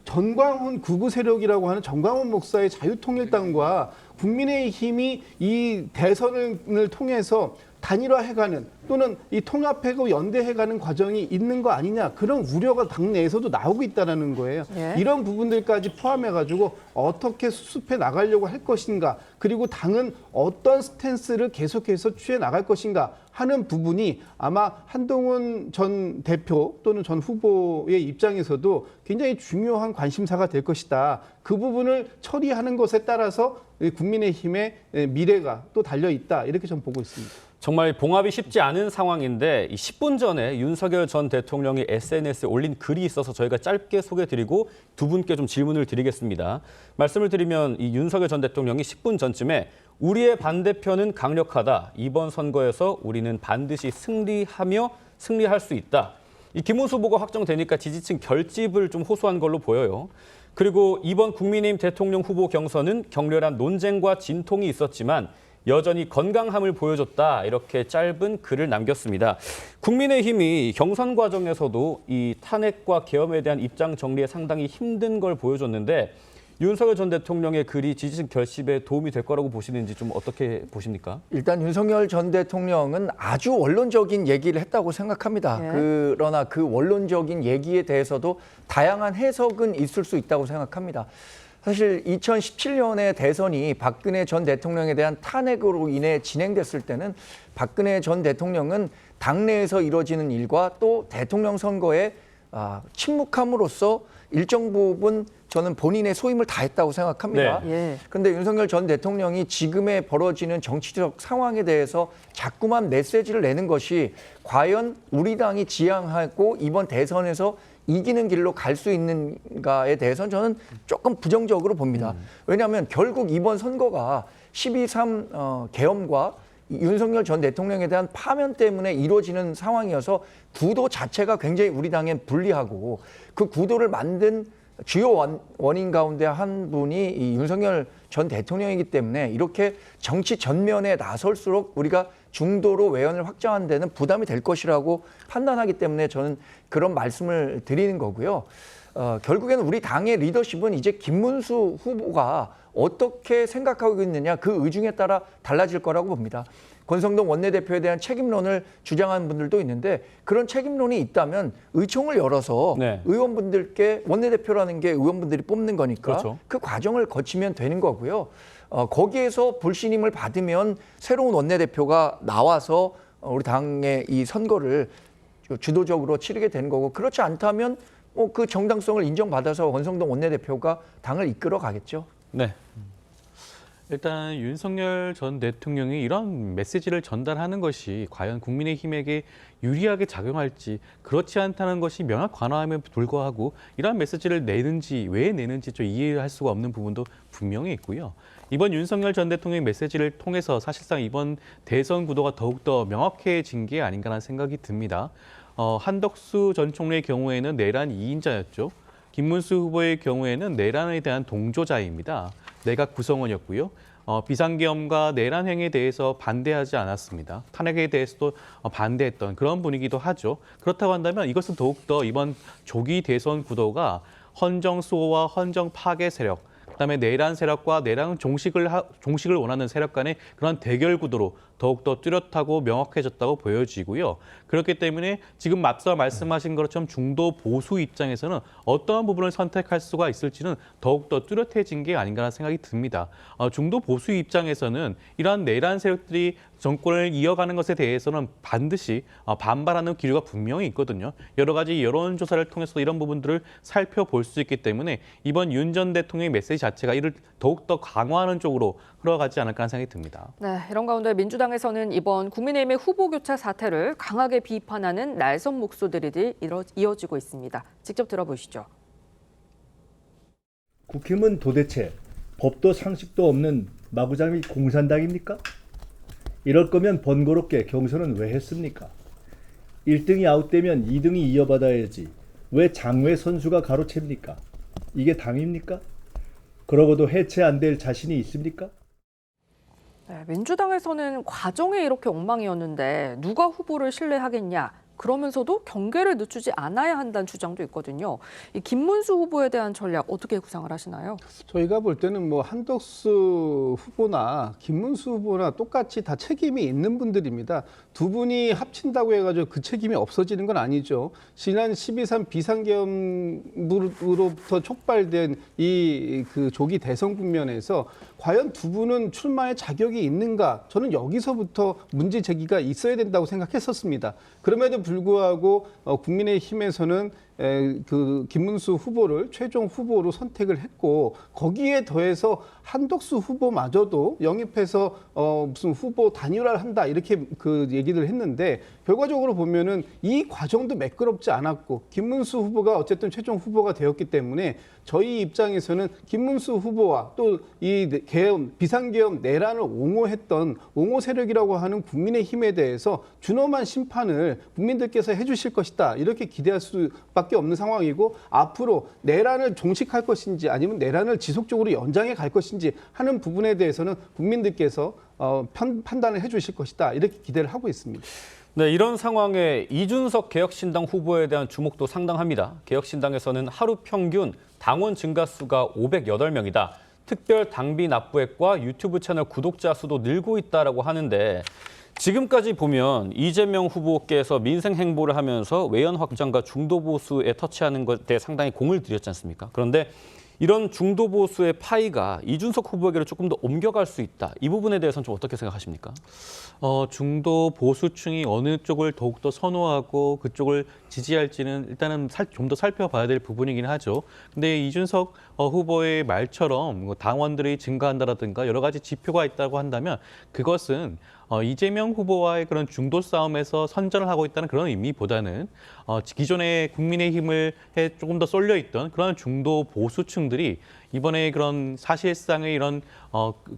전광훈 극우 세력이라고 하는 전광훈 목사의 자유통일당과 국민의힘이 이 대선을 통해서 단일화해가는 또는 이 통합하고 연대해가는 과정이 있는 거 아니냐 그런 우려가 당내에서도 나오고 있다는 거예요. 예. 이런 부분들까지 포함해가지고 어떻게 수습해 나가려고 할 것인가 그리고 당은 어떤 스탠스를 계속해서 취해 나갈 것인가 하는 부분이 아마 한동훈 전 대표 또는 전 후보의 입장에서도 굉장히 중요한 관심사가 될 것이다. 그 부분을 처리하는 것에 따라서 국민의힘의 미래가 또 달려 있다. 이렇게 좀 보고 있습니다. 정말 봉합이 쉽지 않은 상황인데 10분 전에 윤석열 전 대통령이 SNS에 올린 글이 있어서 저희가 짧게 소개드리고 두 분께 좀 질문을 드리겠습니다. 말씀을 드리면 이 윤석열 전 대통령이 10분 전쯤에 우리의 반대편은 강력하다. 이번 선거에서 우리는 반드시 승리할 수 있다. 이 김문수 후보가 확정되니까 지지층 결집을 좀 호소한 걸로 보여요. 그리고 이번 국민의힘 대통령 후보 경선은 격렬한 논쟁과 진통이 있었지만 여전히 건강함을 보여줬다. 이렇게 짧은 글을 남겼습니다. 국민의힘이 경선 과정에서도 이 탄핵과 계엄에 대한 입장 정리에 상당히 힘든 걸 보여줬는데 윤석열 전 대통령의 글이 지지층 결집에 도움이 될 거라고 보시는지 좀 어떻게 보십니까? 일단 윤석열 전 대통령은 아주 원론적인 얘기를 했다고 생각합니다. 예. 그러나 그 원론적인 얘기에 대해서도 다양한 해석은 있을 수 있다고 생각합니다. 사실 2017년에 대선이 박근혜 전 대통령에 대한 탄핵으로 인해 진행됐을 때는 박근혜 전 대통령은 당내에서 이뤄지는 일과 또 대통령 선거에 침묵함으로써 일정 부분 저는 본인의 소임을 다했다고 생각합니다. 그런데 윤석열 전 대통령이 지금에 벌어지는 정치적 상황에 대해서 자꾸만 메시지를 내는 것이 과연 우리 당이 지향하고 이번 대선에서 이기는 길로 갈 수 있는가에 대해서는 저는 조금 부정적으로 봅니다. 왜냐하면 결국 이번 선거가 12.3 계엄과 윤석열 전 대통령에 대한 파면 때문에 이루어지는 상황이어서 구도 자체가 굉장히 우리 당엔 불리하고 그 구도를 만든 주요 원인 가운데 한 분이 이 윤석열 전 대통령이기 때문에 이렇게 정치 전면에 나설수록 우리가 중도로 외연을 확장하는 데는 부담이 될 것이라고 판단하기 때문에 저는 그런 말씀을 드리는 거고요. 결국에는 우리 당의 리더십은 이제 김문수 후보가 어떻게 생각하고 있느냐 그 의중에 따라 달라질 거라고 봅니다. 권성동 원내대표에 대한 책임론을 주장하는 분들도 있는데 그런 책임론이 있다면 의총을 열어서 의원분들께 원내대표라는 게 의원분들이 뽑는 거니까 그 과정을 거치면 되는 거고요. 거기에서 불신임을 받으면 새로운 원내대표가 나와서 우리 당의 이 선거를 주도적으로 치르게 되는 거고 그렇지 않다면 그 정당성을 인정받아서 권성동 원내대표가 당을 이끌어 가겠죠. 네. 일단 윤석열 전 대통령이 이런 메시지를 전달하는 것이 과연 국민의힘에게 유리하게 작용할지 그렇지 않다는 것이 명확 관화함에 불구하고 이러한 메시지를 내는지 왜 내는지 좀 이해할 수가 없는 부분도 분명히 있고요. 이번 윤석열 전 대통령의 메시지를 통해서 사실상 이번 대선 구도가 더욱더 명확해진 게 아닌가라는 생각이 듭니다. 한덕수 전 총리의 경우에는 내란 2인자였죠. 김문수 후보의 경우에는 내란에 대한 동조자입니다. 내각 구성원이었고요. 비상계엄과 내란 행위에 대해서 반대하지 않았습니다. 탄핵에 대해서도 반대했던 그런 분위기도 하죠. 그렇다고 한다면 이것은 더욱더 이번 조기 대선 구도가 헌정 수호와 헌정 파괴 세력, 그다음에 내란 세력과 내란 종식을 원하는 세력 간의 그런 대결 구도로 더욱더 뚜렷하고 명확해졌다고 보여지고요. 그렇기 때문에 지금 앞서 말씀하신 것처럼 중도 보수 입장에서는 어떠한 부분을 선택할 수가 있을지는 더욱더 뚜렷해진 게 아닌가라는 생각이 듭니다. 중도 보수 입장에서는 이러한 내란 세력들이 정권을 이어가는 것에 대해서는 반드시 반발하는 기류가 분명히 있거든요. 여러 가지 여론조사를 통해서 이런 부분들을 살펴볼 수 있기 때문에 이번 윤 전 대통령의 메시지 자체가 이를 더욱더 강화하는 쪽으로 흘러가지 않을까 하는 생각이 듭니다. 네, 이런 가운데 민주당에서는 이번 국민의힘의 후보 교체 사태를 강하게 비판하는 날선 목소리들이 이어지고 있습니다. 직접 들어보시죠. 국힘은 도대체 법도 상식도 없는 마구잡이 공산당입니까? 이럴 거면 번거롭게 경선은 왜 했습니까? 1등이 아웃되면 2등이 이어받아야지 왜 장외 선수가 가로챕니까? 이게 당입니까? 그러고도 해체 안 될 자신이 있습니까? 네, 민주당에서는 과정이 이렇게 엉망이었는데 누가 후보를 신뢰하겠냐? 그러면서도 경계를 늦추지 않아야 한다는 주장도 있거든요. 이 김문수 후보에 대한 전략 어떻게 구상을 하시나요? 저희가 볼 때는 뭐 한덕수 후보나 김문수 후보나 똑같이 다 책임이 있는 분들입니다. 두 분이 합친다고 해가지고 그 책임이 없어지는 건 아니죠. 지난 12.3 비상계엄으로부터 촉발된 이 그 조기 대선 국면에서 과연 두 분은 출마의 자격이 있는가? 저는 여기서부터 문제 제기가 있어야 된다고 생각했었습니다. 그럼에도 불구하고 국민의힘에서는 그 김문수 후보를 최종 후보로 선택을 했고 거기에 더해서 한덕수 후보마저도 영입해서 무슨 후보 단일화를 한다 이렇게 그 얘기를 했는데 결과적으로 보면은 이 과정도 매끄럽지 않았고 김문수 후보가 어쨌든 최종 후보가 되었기 때문에 저희 입장에서는 김문수 후보와 또 이 계엄 비상계엄 내란을 옹호했던 옹호 세력이라고 하는 국민의힘에 대해서 준엄한 심판을 국민들께서 해주실 것이다 이렇게 기대할 수밖에 없는 상황이고 앞으로 내란을 종식할 것인지 아니면 내란을 지속적으로 연장해 갈 것인지 하는 부분에 대해서는 국민들께서 판단을 해주실 것이다 이렇게 기대를 하고 있습니다. 네, 이런 상황에 이준석 개혁신당 후보에 대한 주목도 상당합니다. 개혁신당에서는 하루 평균 당원 증가수가 508명이다. 특별 당비 납부액과 유튜브 채널 구독자 수도 늘고 있다라고 하는데 지금까지 보면 이재명 후보께서 민생 행보를 하면서 외연 확장과 중도 보수에 터치하는 것에 상당히 공을 들였지 않습니까? 그런데 이런 중도 보수의 파이가 이준석 후보에게로 조금 더 옮겨갈 수 있다. 이 부분에 대해서는 좀 어떻게 생각하십니까? 중도 보수층이 어느 쪽을 더욱더 선호하고 그쪽을 지지할지는 일단은 좀 더 살펴봐야 될 부분이긴 하죠. 근데 이준석 후보의 말처럼 당원들이 증가한다라든가 여러 가지 지표가 있다고 한다면 그것은 이재명 후보와의 그런 중도 싸움에서 선전을 하고 있다는 그런 의미보다는 기존의 국민의힘을 조금 더 쏠려 있던 그런 중도 보수층들이 이번에 그런 사실상의 이런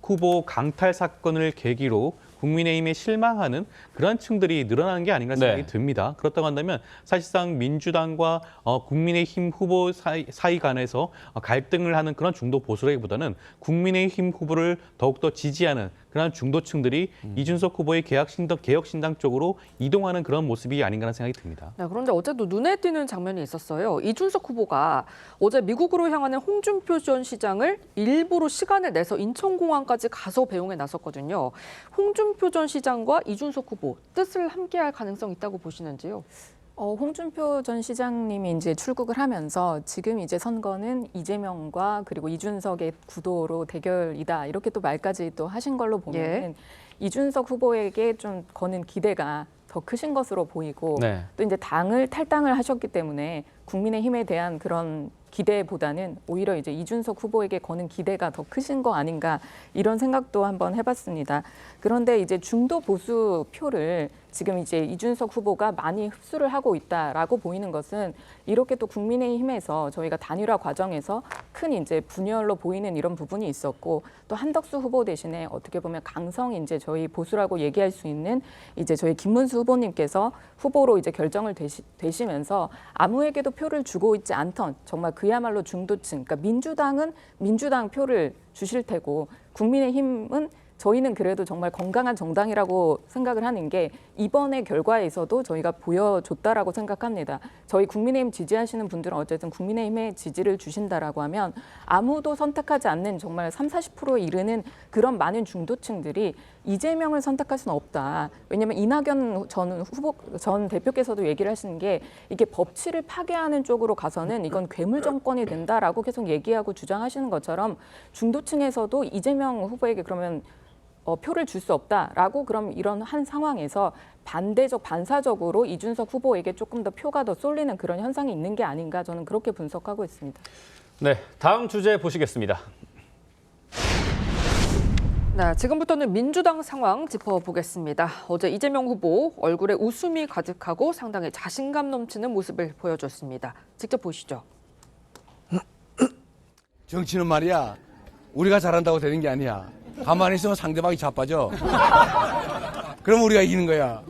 후보 강탈 사건을 계기로 국민의힘에 실망하는 그런 층들이 늘어나는 게 아닌가 생각이 듭니다. 그렇다고 한다면 사실상 민주당과 국민의힘 후보 사이 간에서 갈등을 하는 그런 중도 보수라기보다는 국민의힘 후보를 더욱더 지지하는 그런 중도층들이 이준석 후보의 개혁신당 쪽으로 이동하는 그런 모습이 아닌가 하는 생각이 듭니다. 네, 그런데 어제도 눈에 띄는 장면이 있었어요. 이준석 후보가 어제 미국으로 향하는 홍준표 전 시장을 일부러 시간을 내서 인천공항까지 가서 배웅에 나섰거든요. 홍준표 전 시장과 이준석 후보 뜻을 함께할 가능성이 있다고 보시는지요? 홍준표 전 시장님이 이제 출국을 하면서 지금 이제 선거는 이재명과 그리고 이준석의 구도로 대결이다 이렇게 또 말까지 또 하신 걸로 보면 이준석 후보에게 좀 거는 기대가 더 크신 것으로 보이고 또 이제 당을 탈당을 하셨기 때문에 국민의힘에 대한 그런 기대보다는 오히려 이제 이준석 후보에게 거는 기대가 더 크신 거 아닌가 이런 생각도 한번 해봤습니다. 그런데 이제 중도 보수 표를 지금 이제 이준석 후보가 많이 흡수를 하고 있다라고 보이는 것은 이렇게 또 국민의힘에서 저희가 단일화 과정에서 큰 이제 분열로 보이는 이런 부분이 있었고 또 한덕수 후보 대신에 어떻게 보면 강성 이제 저희 보수라고 얘기할 수 있는 이제 저희 김문수 후보님께서 후보로 이제 결정을 되시면서 아무에게도 표를 주고 있지 않던 정말 그야말로 중도층, 그러니까 민주당은 민주당 표를 주실 테고 국민의힘은 저희는 그래도 정말 건강한 정당이라고 생각을 하는 게 이번의 결과에서도 저희가 보여줬다라고 생각합니다. 저희 국민의힘 지지하시는 분들은 어쨌든 국민의힘에 지지를 주신다라고 하면 아무도 선택하지 않는 정말 30-40%에 이르는 그런 많은 중도층들이 이재명을 선택할 수는 없다. 왜냐하면 이낙연 전 대표께서도 얘기를 하시는 게 이게 법치를 파괴하는 쪽으로 가서는 이건 괴물 정권이 된다라고 계속 얘기하고 주장하시는 것처럼 중도층에서도 이재명 후보에게 그러면 표를 줄 수 없다라고 그럼 이런 한 상황에서 반사적으로 이준석 후보에게 조금 더 표가 더 쏠리는 그런 현상이 있는 게 아닌가 저는 그렇게 분석하고 있습니다. 네, 다음 주제 보시겠습니다. 네, 지금부터는 민주당 상황 짚어보겠습니다. 어제 이재명 후보 얼굴에 웃음이 가득하고 상당히 자신감 넘치는 모습을 보여줬습니다. 직접 보시죠. 정치는 말이야, 우리가 잘한다고 되는 게 아니야. 가만히 있으면 상대방이 자빠져. 그럼 우리가 이기는 거야.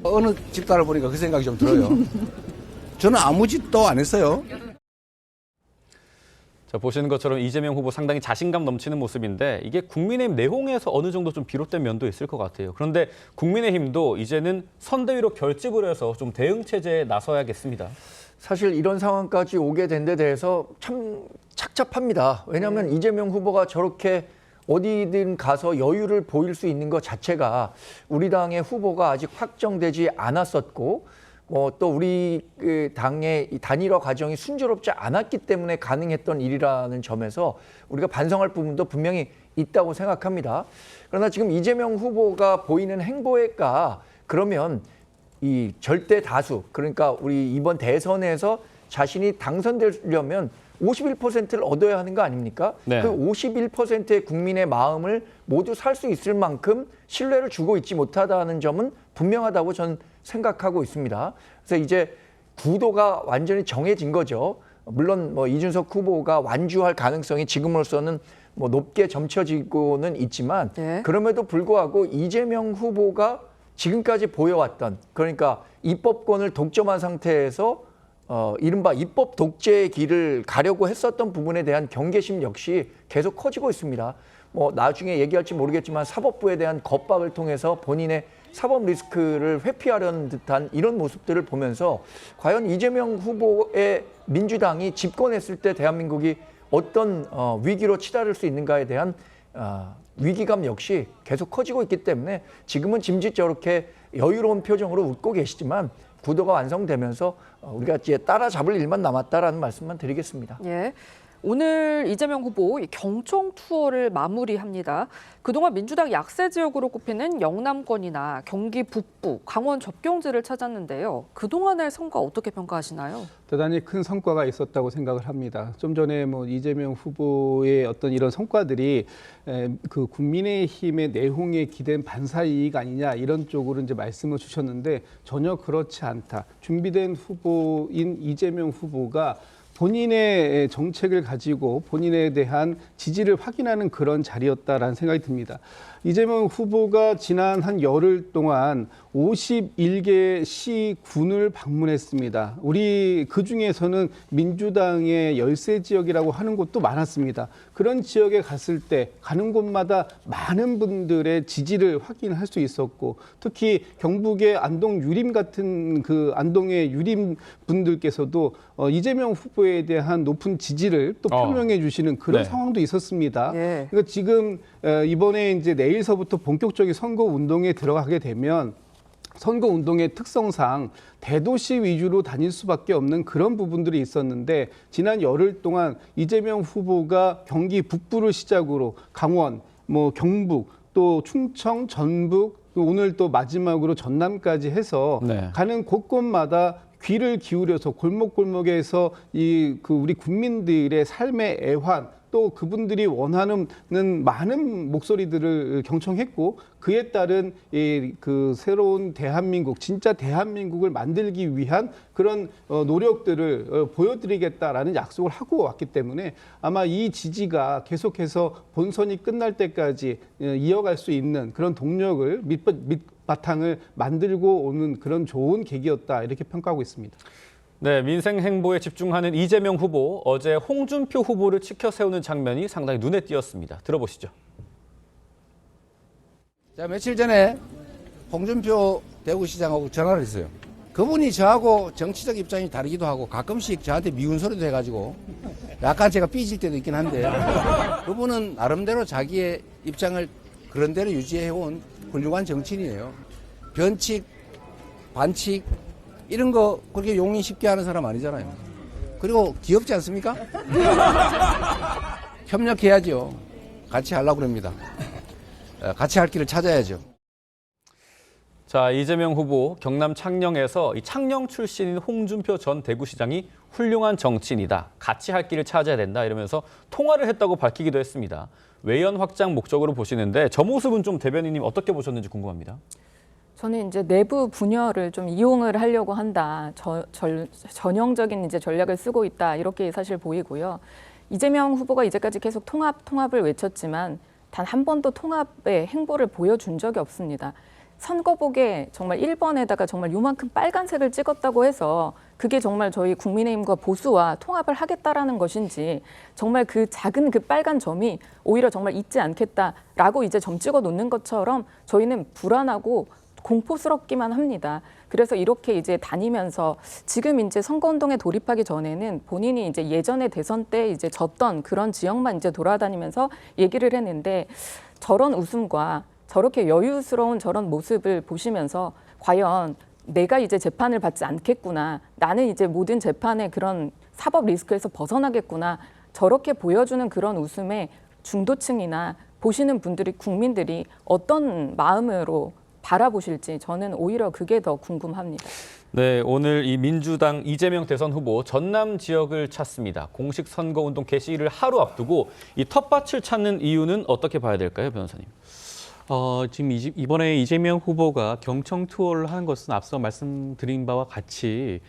어느 집단을 보니까 그 생각이 좀 들어요. 저는 아무 짓도 안 했어요. 자, 보시는 것처럼 이재명 후보 상당히 자신감 넘치는 모습인데 이게 국민의힘 내홍에서 어느 정도 좀 비롯된 면도 있을 것 같아요. 그런데 국민의힘도 이제는 선대위로 결집을 해서 좀 대응 체제에 나서야겠습니다. 사실 이런 상황까지 오게 된 데 대해서 참 착잡합니다. 왜냐하면 이재명 후보가 저렇게 어디든 가서 여유를 보일 수 있는 것 자체가 우리 당의 후보가 아직 확정되지 않았었고 또 우리 당의 단일화 과정이 순조롭지 않았기 때문에 가능했던 일이라는 점에서 우리가 반성할 부분도 분명히 있다고 생각합니다. 그러나 지금 이재명 후보가 보이는 행보가 그러면 이 절대 다수, 그러니까 우리 이번 대선에서 자신이 당선되려면 51%를 얻어야 하는 거 아닙니까? 네. 그 51%의 국민의 마음을 모두 살 수 있을 만큼 신뢰를 주고 있지 못하다는 점은 분명하다고 저는 생각하고 있습니다. 그래서 이제 구도가 완전히 정해진 거죠. 물론 이준석 후보가 완주할 가능성이 지금으로서는 높게 점쳐지고는 있지만 네. 그럼에도 불구하고 이재명 후보가 지금까지 보여왔던, 그러니까 입법권을 독점한 상태에서 이른바 입법 독재의 길을 가려고 했었던 부분에 대한 경계심 역시 계속 커지고 있습니다. 나중에 얘기할지 모르겠지만 사법부에 대한 겁박을 통해서 본인의 사법 리스크를 회피하려는 듯한 이런 모습들을 보면서 과연 이재명 후보의 민주당이 집권했을 때 대한민국이 어떤 위기로 치달을 수 있는가에 대한 위기감 역시 계속 커지고 있기 때문에 지금은 짐짓 저렇게 여유로운 표정으로 웃고 계시지만 구도가 완성되면서 우리가 이제 따라잡을 일만 남았다라는 말씀만 드리겠습니다. 예. 오늘 이재명 후보 경청 투어를 마무리합니다. 그동안 민주당 약세 지역으로 꼽히는 영남권이나 경기 북부, 강원 접경지를 찾았는데요. 그동안의 성과 어떻게 평가하시나요? 대단히 큰 성과가 있었다고 생각을 합니다. 좀 전에 이재명 후보의 어떤 이런 성과들이 그 국민의힘의 내홍에 기댄 반사이익 아니냐 이런 쪽으로 이제 말씀을 주셨는데 전혀 그렇지 않다. 준비된 후보인 이재명 후보가 본인의 정책을 가지고 본인에 대한 지지를 확인하는 그런 자리였다라는 생각이 듭니다. 이재명 후보가 지난 한 열흘 동안 51개 시군을 방문했습니다. 우리 그중에서는 민주당의 열세 지역이라고 하는 곳도 많았습니다. 그런 지역에 갔을 때 가는 곳마다 많은 분들의 지지를 확인할 수 있었고 특히 경북의 안동 유림 같은 그 안동의 유림 분들께서도 이재명 후보에 대한 높은 지지를 또 표명해 주시는 그런 상황도 있었습니다. 예. 그러니까 지금 이번에 이제 내일서부터 본격적인 선거 운동에 들어가게 되면 선거 운동의 특성상 대도시 위주로 다닐 수밖에 없는 그런 부분들이 있었는데 지난 열흘 동안 이재명 후보가 경기 북부를 시작으로 강원, 경북, 또 충청, 전북, 또 오늘 또 마지막으로 전남까지 해서 가는 곳곳마다 귀를 기울여서 골목골목에서 우리 국민들의 삶의 애환 또 그분들이 원하는 많은 목소리들을 경청했고 그에 따른 그 새로운 대한민국, 진짜 대한민국을 만들기 위한 그런 노력들을 보여드리겠다라는 약속을 하고 왔기 때문에 아마 이 지지가 계속해서 본선이 끝날 때까지 이어갈 수 있는 그런 동력을 밑바탕을 만들고 오는 그런 좋은 계기였다 이렇게 평가하고 있습니다. 네, 민생 행보에 집중하는 이재명 후보, 어제 홍준표 후보를 치켜 세우는 장면이 상당히 눈에 띄었습니다. 들어보시죠. 제가 며칠 전에 홍준표 대구시장하고 전화를 했어요. 그분이 저하고 정치적 입장이 다르기도 하고 가끔씩 저한테 미운 소리도 해가지고 약간 제가 삐질 때도 있긴 한데 그분은 나름대로 자기의 입장을 그런 대로 유지해온 훌륭한 정치인이에요. 변칙, 반칙 이런 거 그렇게 용인 쉽게 하는 사람 아니잖아요. 그리고 귀엽지 않습니까? 협력해야죠. 같이 하려고 합니다. 같이 할 길을 찾아야죠. 자, 이재명 후보 경남 창녕에서 이 창녕 출신인 홍준표 전 대구시장이 훌륭한 정치인이다. 같이 할 길을 찾아야 된다. 이러면서 통화를 했다고 밝히기도 했습니다. 외연 확장 목적으로 보시는데 저 모습은 좀 대변인님 어떻게 보셨는지 궁금합니다. 저는 이제 내부 분열을 좀 이용을 하려고 한다. 전형적인 이제 전략을 쓰고 있다. 이렇게 사실 보이고요. 이재명 후보가 이제까지 계속 통합을 외쳤지만 단 한 번도 통합의 행보를 보여준 적이 없습니다. 선거복에 정말 1번에다가 정말 요만큼 빨간색을 찍었다고 해서 그게 정말 저희 국민의힘과 보수와 통합을 하겠다라는 것인지 정말 그 작은 그 빨간 점이 오히려 정말 잊지 않겠다라고 이제 점 찍어 놓는 것처럼 저희는 불안하고 공포스럽기만 합니다. 그래서 이렇게 이제 다니면서 지금 이제 선거운동에 돌입하기 전에는 본인이 이제 예전에 대선 때 이제 졌던 그런 지역만 이제 돌아다니면서 얘기를 했는데 저런 웃음과 저렇게 여유스러운 저런 모습을 보시면서 과연 내가 이제 재판을 받지 않겠구나. 나는 이제 모든 재판의 그런 사법 리스크에서 벗어나겠구나. 저렇게 보여주는 그런 웃음에 중도층이나 보시는 분들이 국민들이 어떤 마음으로 바라보실지 저는 오히려 그게 더 궁금합니다. 네, 오늘 이 민주당 이재명 대선 후보 전남 지역을 찾습니다. 공식 선거운동 개시를 하루 앞두고 이 텃밭을 찾는 이유는 어떻게 봐야 될까요, 변호사님? 지금 이번에 이재명 후보가 경청 투어를 한 것은 앞서 말씀드린 바와 같이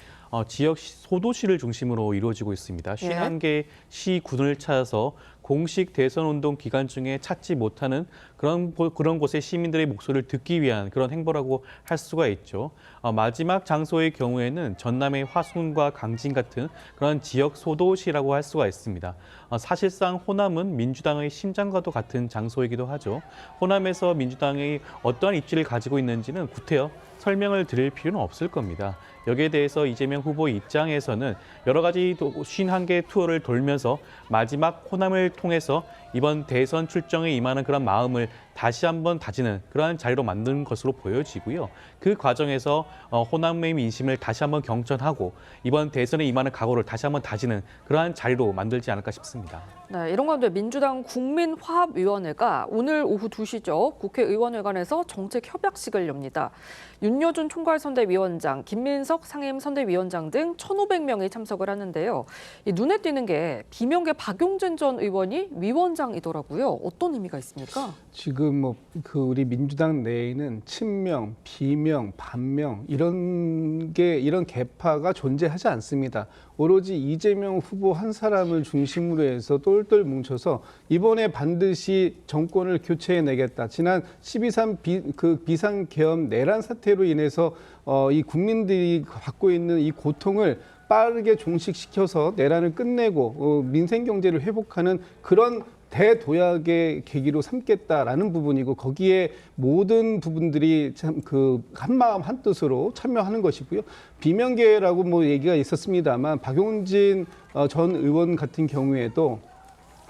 지역 소도시를 중심으로 이루어지고 있습니다. 51개 시군을 찾아서 공식 대선 운동 기간 중에 찾지 못하는 그런 곳의 시민들의 목소리를 듣기 위한 그런 행보라고 할 수가 있죠. 마지막 장소의 경우에는 전남의 화순과 강진 같은 그런 지역 소도시라고 할 수가 있습니다. 사실상 호남은 민주당의 심장과도 같은 장소이기도 하죠. 호남에서 민주당이 어떠한 입지를 가지고 있는지는 구태여 설명을 드릴 필요는 없을 겁니다. 여기에 대해서 이재명 후보 입장에서는 여러 가지 51개 투어를 돌면서 마지막 호남을 통해서 이번 대선 출정에 임하는 그런 마음을 다시 한번 다지는 그러한 자리로 만든 것으로 보여지고요. 그 과정에서 호남의 민심을 다시 한번 경전하고 이번 대선에 임하는 각오를 다시 한번 다지는 그러한 자리로 만들지 않을까 싶습니다. 네, 이런 가운데 민주당 국민화합위원회가 오늘 오후 2시죠. 국회의원회관에서 정책협약식을 엽니다. 윤여준 총괄선대위원장, 김민석 상임선대위원장 등 1,500명이 참석을 하는데요. 눈에 띄는 게 비명계 박용진 전 의원이 위원장이더라고요. 어떤 의미가 있습니까? 지금 그 우리 민주당 내에는 친명, 비명, 반명 이런 계파가 존재하지 않습니다. 오로지 이재명 후보 한 사람을 중심으로 해서 똘똘 뭉쳐서 이번에 반드시 정권을 교체해내겠다. 지난 12.3 비상계엄 내란 사태로 인해서 이 국민들이 받고 있는 이 고통을 빠르게 종식시켜서 내란을 끝내고 민생 경제를 회복하는 그런 대도약의 계기로 삼겠다라는 부분이고 거기에 모든 부분들이 참 그 한마음 한뜻으로 참여하는 것이고요. 비명계라고 얘기가 있었습니다만 박용진 전 의원 같은 경우에도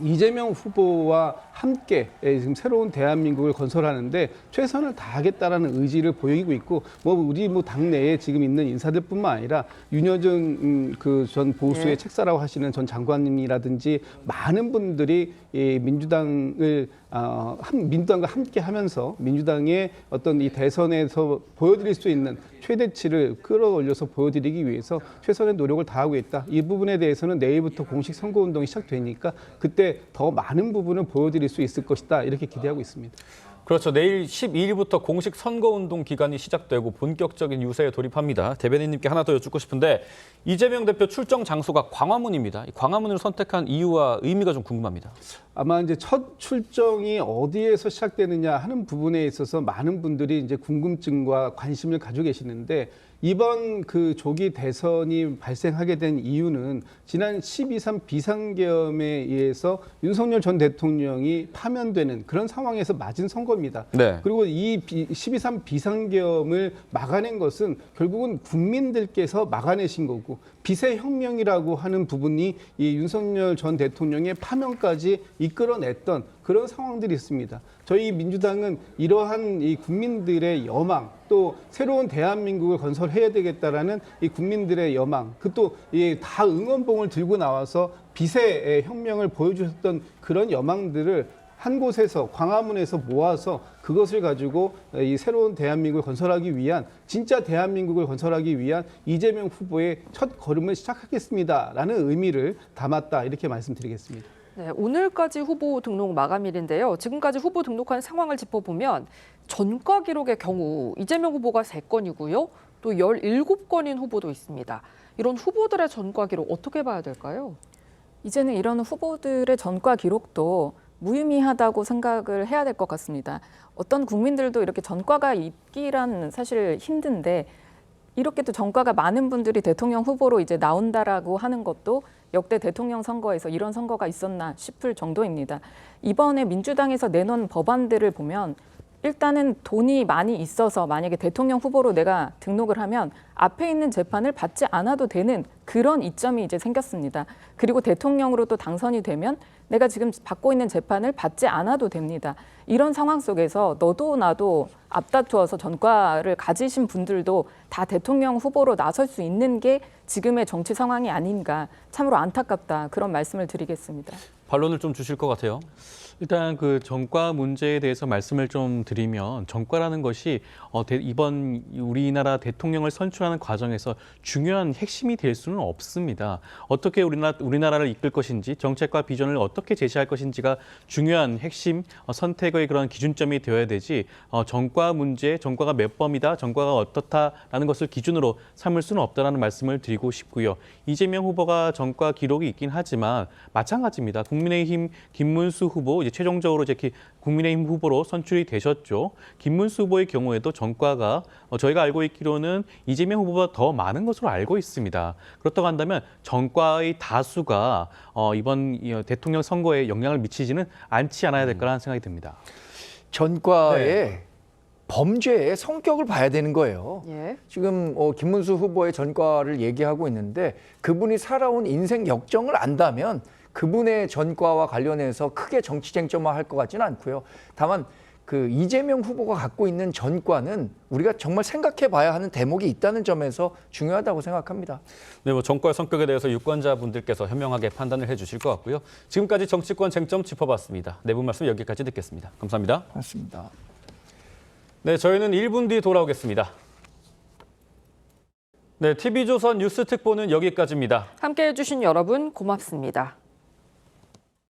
이재명 후보와 함께 지금 새로운 대한민국을 건설하는데 최선을 다하겠다라는 의지를 보이고 있고 우리 당내에 지금 있는 인사들뿐만 아니라 윤여준 전 보수의 책사라고 하시는 전 장관님이라든지 많은 분들이 민주당과 함께 하면서 민주당의 어떤 이 대선에서 보여드릴 수 있는 최대치를 끌어올려서 보여드리기 위해서 최선의 노력을 다하고 있다. 이 부분에 대해서는 내일부터 공식 선거운동이 시작되니까 그때 더 많은 부분을 보여드릴 수 있을 것이다. 이렇게 기대하고 있습니다. 그렇죠. 내일 12일부터 공식 선거운동 기간이 시작되고 본격적인 유세에 돌입합니다. 대변인님께 하나 더 여쭙고 싶은데 이재명 대표 출정 장소가 광화문입니다. 광화문을 선택한 이유와 의미가 좀 궁금합니다. 아마 이제 첫 출정이 어디에서 시작되느냐 하는 부분에 있어서 많은 분들이 이제 궁금증과 관심을 가지고 계시는데 이번 그 조기 대선이 발생하게 된 이유는 지난 12.3 비상계엄에 의해서 윤석열 전 대통령이 파면되는 그런 상황에서 맞은 선거입니다. 네. 그리고 이 12.3 비상계엄을 막아낸 것은 결국은 국민들께서 막아내신 거고 비세혁명이라고 하는 부분이 이 윤석열 전 대통령의 파면까지 이끌어냈던 그런 상황들이 있습니다. 저희 민주당은 이러한 이 국민들의 여망, 또 새로운 대한민국을 건설해야 되겠다라는 이 국민들의 여망, 그 또 다 응원봉을 들고 나와서 비세의 혁명을 보여주셨던 그런 여망들을 한 곳에서 광화문에서 모아서 그것을 가지고 이 새로운 대한민국을 건설하기 위한 진짜 대한민국을 건설하기 위한 이재명 후보의 첫 걸음을 시작하겠습니다라는 의미를 담았다 이렇게 말씀드리겠습니다. 네, 오늘까지 후보 등록 마감일인데요. 지금까지 후보 등록한 상황을 짚어보면 전과 기록의 경우 이재명 후보가 3건이고요. 또 17건인 후보도 있습니다. 이런 후보들의 전과 기록 어떻게 봐야 될까요? 이제는 이런 후보들의 전과 기록도 무의미하다고 생각을 해야 될 것 같습니다. 어떤 국민들도 이렇게 전과가 있기란 사실 힘든데 이렇게 또 전과가 많은 분들이 대통령 후보로 이제 나온다라고 하는 것도 역대 대통령 선거에서 이런 선거가 있었나 싶을 정도입니다. 이번에 민주당에서 내놓은 법안들을 보면 일단은 돈이 많이 있어서 만약에 대통령 후보로 내가 등록을 하면 앞에 있는 재판을 받지 않아도 되는 그런 이점이 이제 생겼습니다. 그리고 대통령으로 또 당선이 되면 내가 지금 받고 있는 재판을 받지 않아도 됩니다. 이런 상황 속에서 너도 나도 앞다투어서 전과를 가지신 분들도 다 대통령 후보로 나설 수 있는 게 지금의 정치 상황이 아닌가, 참으로 안타깝다, 그런 말씀을 드리겠습니다. 반론을 좀 주실 것 같아요. 일단 그 전과 문제에 대해서 말씀을 좀 드리면 전과라는 것이 이번 우리나라 대통령을 선출하는 과정에서 중요한 핵심이 될 수는 없습니다. 어떻게 우리나라를 이끌 것인지, 정책과 비전을 어떻게 제시할 것인지가 중요한 핵심 선택의 그런 기준점이 되어야 되지, 전과 문제, 전과가 몇 범이다, 전과가 어떻다라는 것을 기준으로 삼을 수는 없다라는 말씀을 드리고 싶고요. 이재명 후보가 전과 기록이 있긴 하지만 마찬가지입니다. 국민의힘 김문수 후보 이제 최종적으로 이제 국민의힘 후보로 선출이 되셨죠. 김문수 후보의 경우에도 전과가 저희가 알고 있기로는 이재명 후보보다 더 많은 것으로 알고 있습니다. 그렇다고 한다면 전과의 다수가 이번 대통령 선거에 영향을 미치지는 않지 않아야 될 거라는 생각이 듭니다. 전과의 범죄의 성격을 봐야 되는 거예요. 예. 지금 김문수 후보의 전과를 얘기하고 있는데 그분이 살아온 인생 역정을 안다면 그분의 전과와 관련해서 크게 정치 쟁점화할 것 같지는 않고요. 다만 그 이재명 후보가 갖고 있는 전과는 우리가 정말 생각해 봐야 하는 대목이 있다는 점에서 중요하다고 생각합니다. 네, 뭐 전과의 성격에 대해서 유권자분들께서 현명하게 판단을 해주실 것 같고요. 지금까지 정치권 쟁점 짚어봤습니다. 내부 말씀 여기까지 듣겠습니다. 감사합니다. 맞습니다. 네, 저희는 1분 뒤 돌아오겠습니다. 네, TV조선 뉴스 특보는 여기까지입니다. 함께해 주신 여러분 고맙습니다.